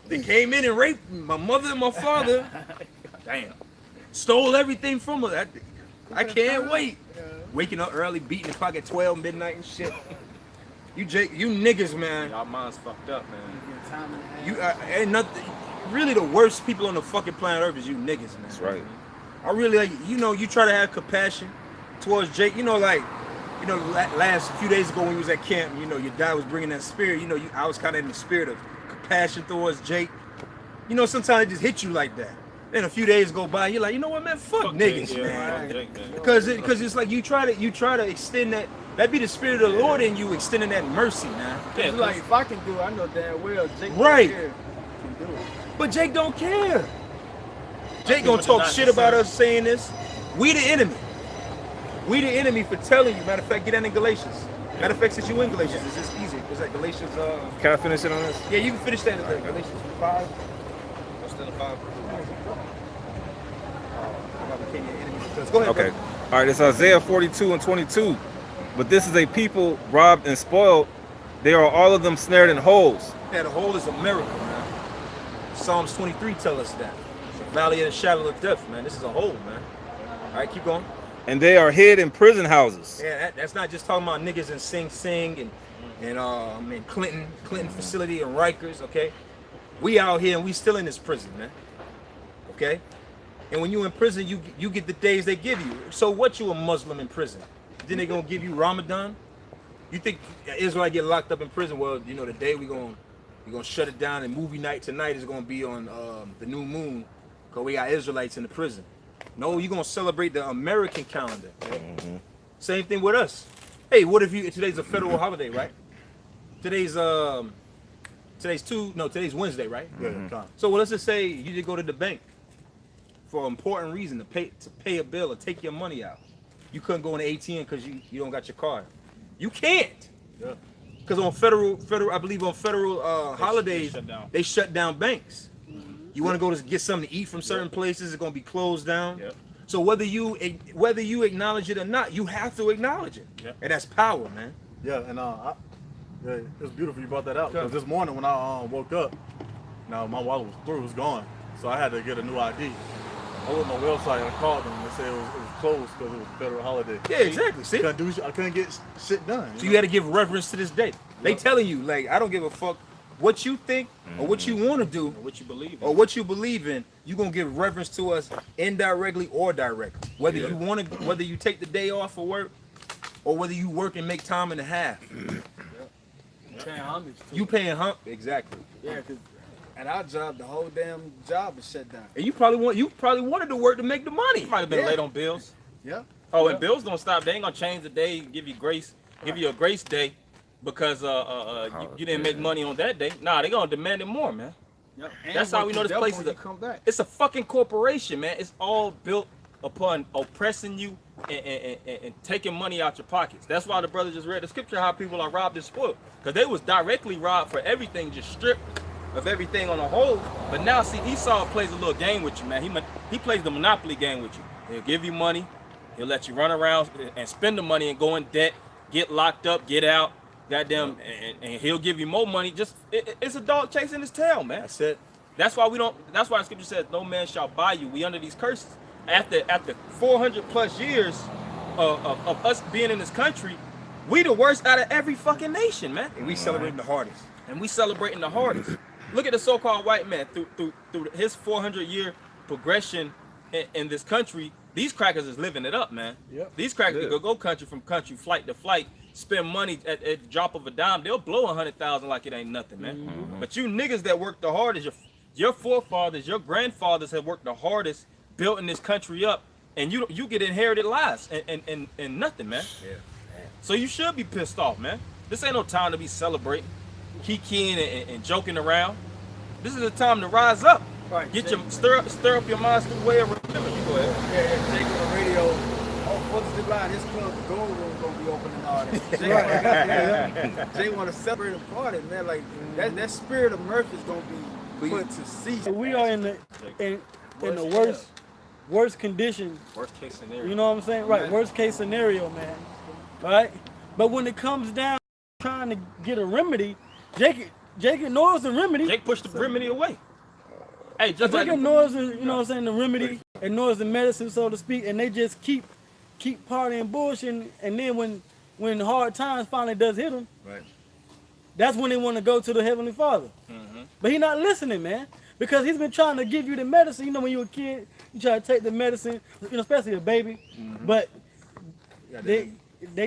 they came in and raped my mother and my father. Damn. Stole everything from her. I can't wait. Waking up early, beating the clock at 12 midnight and shit. You niggas, man. Y'all minds fucked up, man. You ain't nothing. Really, the worst people on the fucking planet Earth is you niggas, man. That's right. I really you try to have compassion towards Jake. Last few days ago when you was at camp, your dad was bringing that spirit. I was kind of in the spirit of compassion towards Jake. Sometimes it just hit you like that. Then a few days go by, you're like, you know what, man, fuck niggas, Jake, man. Jake, man. Because it's like you try to extend that be the spirit of the Lord in you extending that mercy, man. Yeah, It's like, if I can do it, I know damn well Jake Right. can do it. But Jake don't care. Jake gonna talk shit about us saying this. We the enemy. We the enemy for telling you. Matter of fact, get that in Galatians. Matter of fact, since you in Galatians, it's just easy. Was that Galatians? Can I finish it on this? Yeah, you can finish that in Galatians 5. What's still 5? Go ahead. Okay. Brother. All right, it's Isaiah 42 and 22. But this is a people robbed and spoiled. They are all of them snared in holes. Yeah, the hole is a miracle, man. Psalms 23 tell us that. It's a valley of the shadow of death, man. This is a hole, man. All right, keep going. And they are hid in prison houses. Yeah, that's not just talking about niggas in Sing Sing and Clinton facility and Rikers, okay? We out here and we still in this prison, man. Okay? And when you in prison, you get the days they give you. So what, you a Muslim in prison? Then they gonna give you Ramadan? You think Israel get locked up in prison? Well, you know, the day we gonna shut it down, and movie night tonight is gonna be on the new moon, because we got Israelites in the prison. No, you're gonna celebrate the American calendar. Mm-hmm. Same thing with us. Hey, what if today's a federal holiday, right? Today's Wednesday, right? Mm-hmm. So let's just say you did go to the bank for an important reason, to pay a bill or take your money out. You couldn't go in the ATM because you don't got your card. You can't. Yeah. Because on federal, I believe on federal holidays, they shut down banks. You want to go to get something to eat from certain places, it's gonna be closed down. Yep. So whether you acknowledge it or not, you have to acknowledge it. Yep. And that's power, man. Yeah, and yeah, it's beautiful you brought that out, because this morning when I woke up, now my wallet was gone, so I had to get a new ID. I went on my website and I called them and they said it was closed because it was a federal holiday. Yeah, exactly. See, I couldn't get shit done. So you got to give reverence to this day. They telling you, like, I don't give a fuck what you think or what you want to do Or what you believe in. or what you believe in. You gonna give reverence to us indirectly or directly. Whether you want to, whether you take the day off for work, or whether you work and make time and a half. Paying homage to You paying hump exactly. Yeah, because at our job, the whole damn job is shut down. And you probably wanted to work to make the money. You might have been late on bills. Yeah. Oh, and bills don't stop. They ain't gonna change the day, give you a grace day because you didn't make money on that day. Nah, they gonna demand it more, man. Yep. That's how we know this place is come back. It's a fucking corporation, man. It's all built upon oppressing you and taking money out your pockets. That's why the brother just read the scripture, how people are robbed and spoiled. Because they was directly robbed for everything, just stripped of everything on the whole. But now, see, Esau plays a little game with you, man. He plays the monopoly game with you. He'll give you money. He'll let you run around and spend the money and go in debt, get locked up, get out. Goddamn, and he'll give you more money. It's a dog chasing his tail, man. That's it. That's why that's why the scripture says no man shall buy you. We under these curses. After 400 plus years of us being in this country, we the worst out of every fucking nation, man. And we celebrating the hardest. Look at the so-called white man through his 400-year progression in this country. These crackers is living it up, man. Yep. These crackers go country from country, flight to flight, spend money at the drop of a dime. They'll blow 100,000 like it ain't nothing, man. Mm-hmm. But you niggas that work the hardest, your forefathers, your grandfathers have worked the hardest, building this country up, and you get inherited lies and nothing, man. Yeah. So you should be pissed off, man. This ain't no time to be celebrating, kikiing and joking around. This is a time to rise up. Right. Stir up your minds through the way of remember. You go ahead. Yeah, Jake on the radio. Oh, 4th of July, this club, the Gold Room, gonna be open and all that. Jay want to separate the party, man. Like that spirit of Murphy is gonna be put to cease. So we are in the worst condition. Worst case scenario. You know what I'm saying? Right. Worst case scenario, man. Right. But when it comes down to trying to get a remedy, Jake ignores the remedy. Jake pushed the remedy away. Hey, just Jake like ignores the, you know what I'm saying, the remedy, ignores the medicine, so to speak, and they just keep partying bullshit. And then when hard times finally does hit them, Right. that's when they want to go to the Heavenly Father. Mm-hmm. But he's not listening, man, because he's been trying to give you the medicine. You know, when you were a kid, you try to take the medicine, you know, especially a baby, but they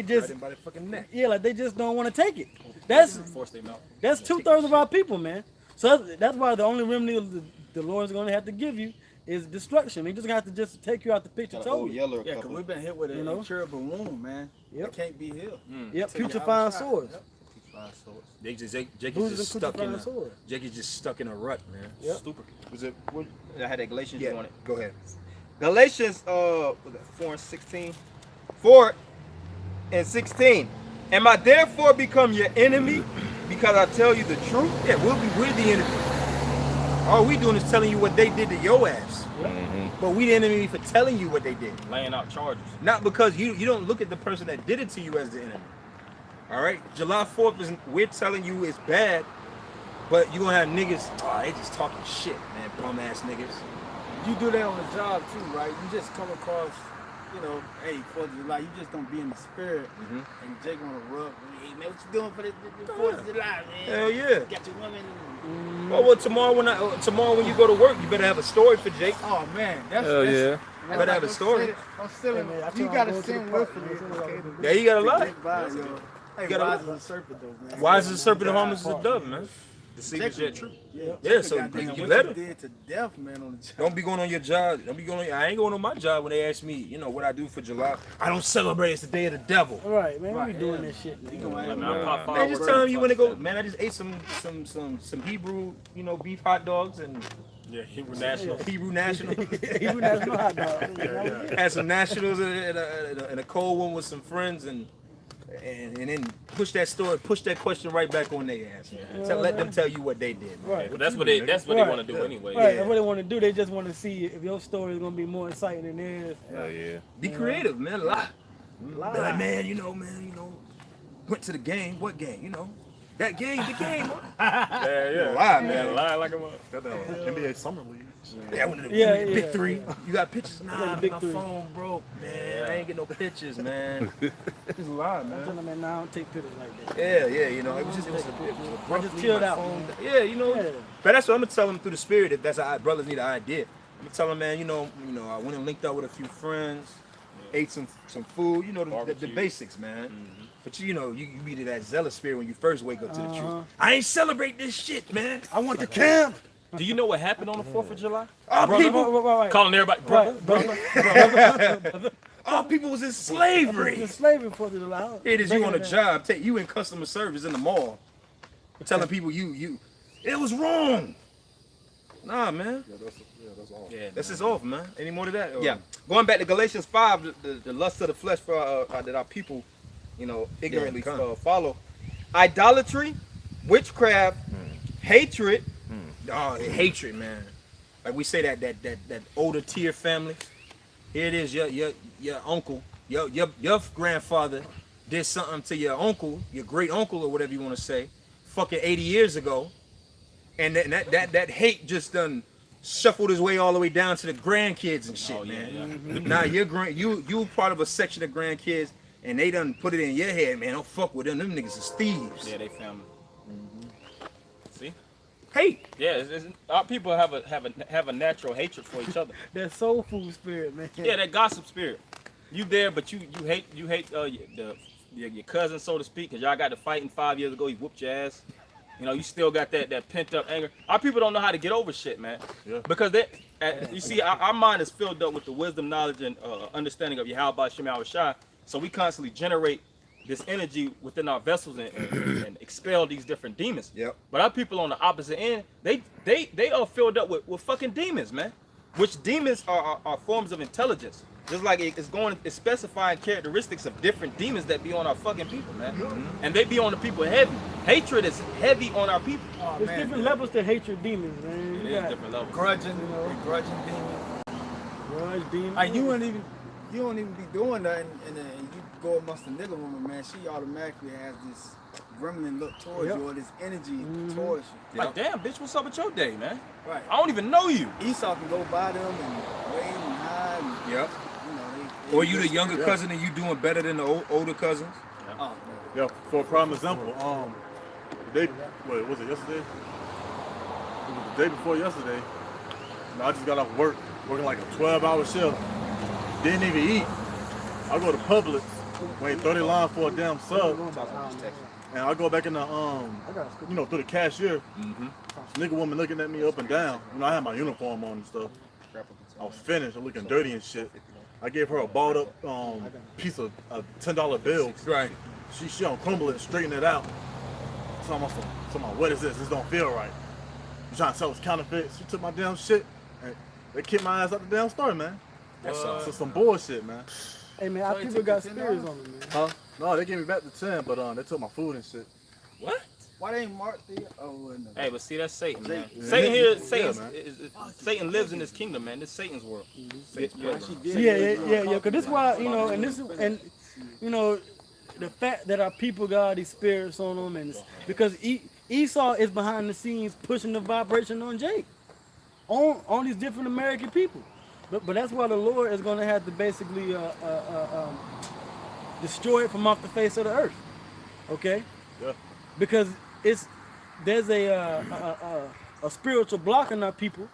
just by the fucking neck. yeah, like they just don't want to take it. That's 2/3 of our people, man. So that's why the only remedy the Lord's going to have to give you is destruction. He just got to just take you out the picture totally. Yeah, because we've been hit with an incurable wound, man. It can't be healed. Yep, putrefying sores. Jake is just stuck in a rut, man. Yep. stupid. Was it? I had that Galatians on it. Go ahead. Galatians 4 and 16. Am I therefore become your enemy because I tell you the truth? Yeah, we're the enemy. All we doing is telling you what they did to your ass. Mm-hmm. But we the enemy for telling you what they did. Laying out charges. Not because you don't look at the person that did it to you as the enemy. All right? July 4th we're telling you it's bad, but you're going to have niggas, they just talking shit, man, bum ass niggas. You do that on the job too, right? You just come across you know, hey, 4th of July, you just don't be in the spirit. And Jake want to rub, hey, man, what you doing for the 4th of July, man? Hell yeah. Got your woman. Well, tomorrow when you go to work, you better have a story for Jake. Oh, man. That's, Hell that's, yeah. You better have a story. I'm still you got to sing with me. Yeah, you got a lot. Hey, You gotta- wise as a serpent, though, man. Wise as a serpent and harmless as a dove, man. The secret's yet true. Yeah, so Goddamn, you what better. did to death, man, on the job. Don't be going on your job. I ain't going on my job when they ask me, you know, what I do for July. I don't celebrate. It's the day of the devil. All right, man. We doing this shit, man. Man, just tell them you want to go. Man, I just ate some Hebrew, you know, beef hot dogs and Hebrew National. Hebrew National. Even that's no hot dog. Had some nationals and a cold one with some friends and then push that question right back on their ass. Man. Let them tell you what they did. Man. Right. But that's what they want to do anyway. Right, that's what they want to do. They just want to see if your story is gonna be more exciting than theirs. Hell yeah. Be creative, man. Lie. Be like, man, you know, went to the game. What game? You know, that game, the game. Yeah. Lie, man. Lie like a mother. Got that NBA Summer League. Yeah, I went to the big three. You got pictures? Nah, big my three. phone broke, man. I ain't get no pictures, man. Just lie, I'm man. telling them, man, nah, I don't take pictures like that. Yeah, you know, it was I just chilled out, man. Yeah, you know. Yeah. But that's what I'm gonna tell them through the spirit. If that's how brothers need an idea, I'm gonna tell them, man. You know, I went and linked up with a few friends, ate some food. You know, the basics, man. But you know, you be to that zealous spirit when you first wake up to the truth. I ain't celebrate this shit, man. I want the camp. Do you know what happened on the 4th of July? All people, Right. Calling everybody all people was in slavery. It's slavery for the July. It is you on a job, take you in customer service in the mall, telling people you it was wrong. Nah, man. This is off, man. Any more to that? Or- Yeah. Going back to Galatians 5, the lust of the flesh for that our people, you know, ignorantly follow. Idolatry, witchcraft, hatred. Oh, hatred, man. Like we say that older tier family. Here it is, your uncle, your grandfather did something to your uncle, your great uncle or whatever you want to say, fucking 80 years ago, and that hate just done shuffled his way all the way down to the grandkids and shit, man. Now you part of a section of grandkids, and they done put it in your head, man. Don't fuck with them. Them niggas is thieves. Yeah, they family. See? Hate. Yeah, our people have a natural hatred for each other. That soul food spirit, man. Yeah, that gossip spirit. You there, but you hate your cousin, so to speak, because y'all got to fighting 5 years ago. He whooped your ass. You know, you still got that pent up anger. Our people don't know how to get over shit, man. Yeah. Because you see, our mind is filled up with the wisdom, knowledge, and understanding of Yahweh Shem Shai. So we constantly generate this energy within our vessels and expel these different demons. Yep. But our people on the opposite end, they are filled up with fucking demons, man. Which demons are forms of intelligence. Just like it's specifying characteristics of different demons that be on our fucking people, man. And they be on the people heavy. Hatred is heavy on our people. There's different levels to hatred demons, man. It You is got different levels. Grudging demon. grudge demons. Like you don't even be doing nothing, and then you go amongst the nigga woman, man. She automatically has this gremlin look towards you, or this energy towards you. Like, damn, bitch, what's up with your day, man? Right. I don't even know you. Esau can go by them and wave and hide. And, Yep. you know, they Or you the younger cousin and you doing better than the older cousins? Oh, Yeah, for a prime example, the day, what was it, yesterday? It was the day before yesterday. You know, I just got off working like a 12-hour shift. Didn't even eat. I go to Publix, wait 30 line for a damn sub, and I go back in the through the cashier. Nigga woman looking at me up and down. You know, I had my uniform on and stuff. I was finished. I'm looking dirty and shit. I gave her a balled up piece of a $10 bill. Right. She don't crumble it and straighten it out. Talking about what is this? This don't feel right. You trying to sell us counterfeit? She took my damn shit and they kicked my ass out the damn store, man. That's some bullshit, man. Hey, man, our people got spirits on them, man. Huh? No, they gave me back the 10, but they took my food and shit. What? why they ain't marked the? Oh, no. Hey, but see, that's Satan, man. Yeah. Satan here, Yeah, Satan lives in this kingdom, man. This Satan's world. Yeah. Because this why, the fact that our people got these spirits on them, and because Esau is behind the scenes pushing the vibration on Jake, on these different American people. But that's why the Lord is going to have to basically destroy it from off the face of the earth. Okay? Yeah. Because there's a spiritual block in our people,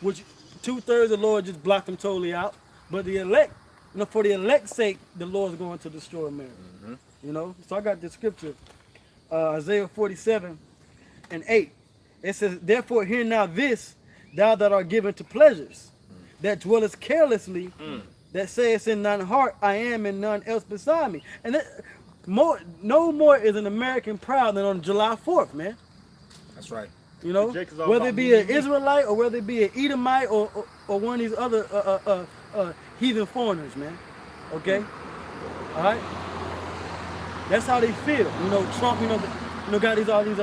which 2/3 of the Lord just blocked them totally out. But the elect, for the elect's sake, the Lord is going to destroy America. So I got the scripture, Isaiah 47:8. It says, "Therefore hear now this, thou that art given to pleasures, that dwellest carelessly, that sayest in thine heart, I am, and none else beside me." And no more is an American proud than on July 4th, man. That's right. Jake is all Whether about it be me, an me. Israelite or whether it be an Edomite or one of these other heathen foreigners, man. Okay? All right? That's how they feel. Trump, got all these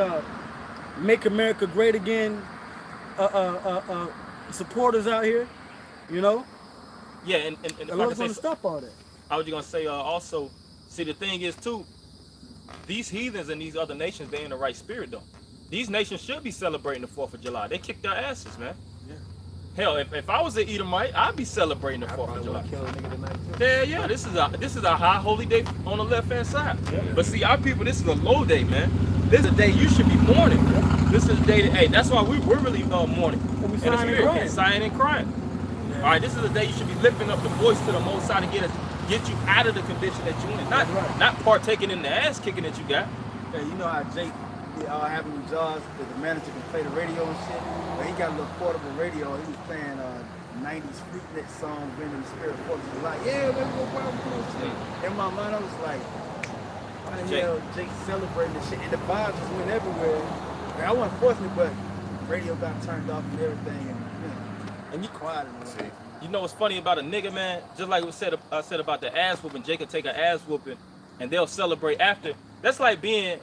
Make America Great Again supporters out here. Yeah, and The if I Lord's could going to say, stop all that. I was just gonna say also, see the thing is too, these heathens and these other nations, they in the right spirit though. These nations should be celebrating the 4th of July. They kicked their asses, man. Yeah. Hell, if I was an Edomite, I'd be celebrating the 4th of July. Kill a nigga tonight too. Yeah, this is a high holy day on the left hand side. Yeah. But see, our people, this is a low day, man. This is a day you should be mourning. This is a day that, hey, that's why we're really mourning. We And sighing and crying. sighing and crying. Yeah. All right, this is a day you should be lifting up the voice to the Most High to get you out of the condition that you're in. Not partaking in the ass kicking that you got. Hey, you know how Jake having these jobs that the manager can play the radio and shit? But he got a little portable radio. He was playing 90s Freaknet songs, been in the spirit of 4th of July. Yeah, let's go barbecue and shit. In my mind, I was like, why the hell Jake celebrating this shit? And the vibes just went everywhere. Like, I wasn't forcing it, but radio got turned off and everything. And you quiet in the way. You know what's funny about a nigga, man? Just like I said about the ass whooping, Jake could take an ass whooping and they'll celebrate after. That's like being,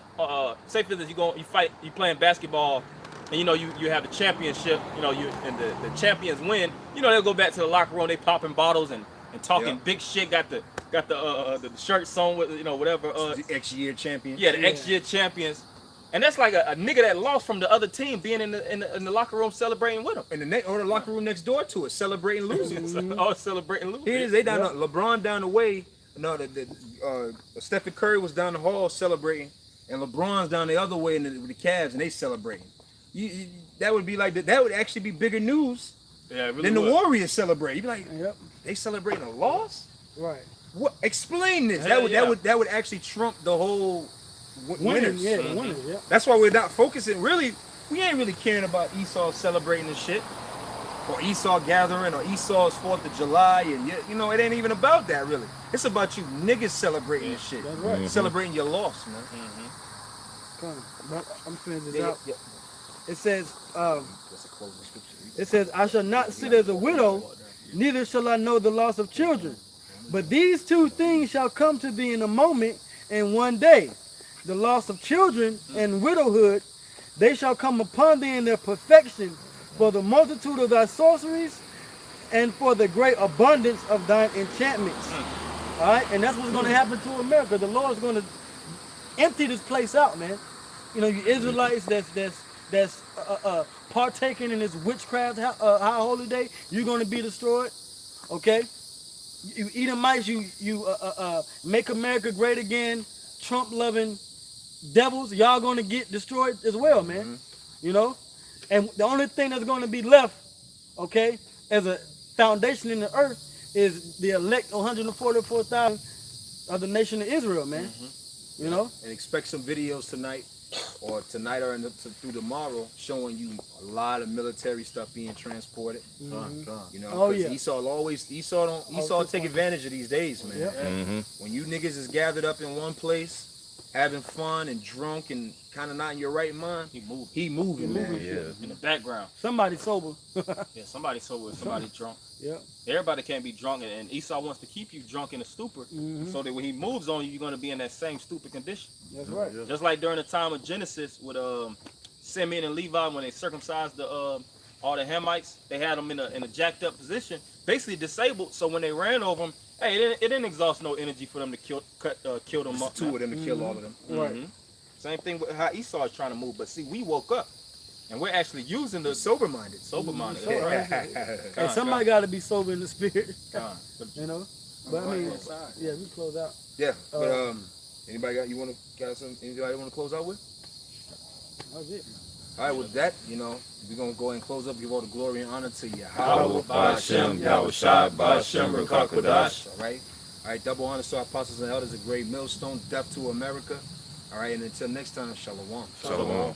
say for instance, you playing basketball, and you have the championship, and the champions win. They'll go back to the locker room, they popping bottles and talking big shit. Got the shirt sewn with whatever. The X-year champion. Yeah, the X-year champions. And that's like a nigga that lost from the other team being in the locker room celebrating with them. And the locker room next door to it, celebrating losing. All celebrating losing. Here it is, they down LeBron down the way. No, Stephen Curry was down the hall celebrating, and LeBron's down the other way with the Cavs, and they celebrating. That would be like that would actually be bigger news than the Warriors celebrate. You'd be like, they celebrating a loss? Right. What? Explain this. Hell That would actually trump the whole winners. Yeah, the winners, yeah. That's why we're not focusing. Really, we ain't really caring about Esau celebrating this shit, or Esau gathering, or Esau's 4th of July, and it ain't even about that really. It's about you niggas celebrating this shit. That's right. Celebrating your loss, man. I'm finishing this out. Yeah. It says, That's a closing scripture. It says, I shall not sit as a widow, neither shall I know the loss of children. But these two things shall come to thee in a moment and one day. The loss of children and widowhood, they shall come upon thee in their perfection, for the multitude of thy sorceries and for the great abundance of thine enchantments. All right, and that's what's going to happen to America. The Lord's going to empty this place out, man. You Israelites that's partaking in this witchcraft high holy day, you're going to be destroyed. Okay, you Edomites, you make America great again, Trump loving devils, y'all going to get destroyed as well, man. And the only thing that's going to be left, okay, as a foundation in the earth is the elect 144,000 of the nation of Israel, man. And expect some videos tonight or through tomorrow showing you a lot of military stuff being transported. Oh, yeah. Esau take advantage of these days, man. When you niggas is gathered up in one place, having fun and drunk and kind of not in your right mind, he moving, man. In the background. Somebody sober. Yeah, somebody sober, somebody drunk. Yeah. Everybody can't be drunk, and Esau wants to keep you drunk in a stupor, so that when he moves on you, you're going to be in that same stupid condition. That's right. Just like during the time of Genesis with Simeon and Levi, when they circumcised all the Hamites, they had them in a jacked up position, basically disabled. So when they ran over them, hey, it didn't exhaust no energy for them to kill them up. Two of them to kill all of them. Right. Same thing with how Esau is trying to move. But see, we woke up, And we're actually using the Sober-minded. sober-minded. Sober. Right. Hey, somebody got to be sober in the spirit. Con. You know. But I mean, yeah, we close out. Yeah, but anybody anybody want to close out with? That was it. All right, with that, we're gonna go ahead and close up. Give all the glory and honor to Yahweh, Ba'ashem, Yahushai, Ba'ashem, Rakakodash. All right, double honors to our apostles and elders, a great millstone, death to America. All right, and until next time, shalom. Shalom.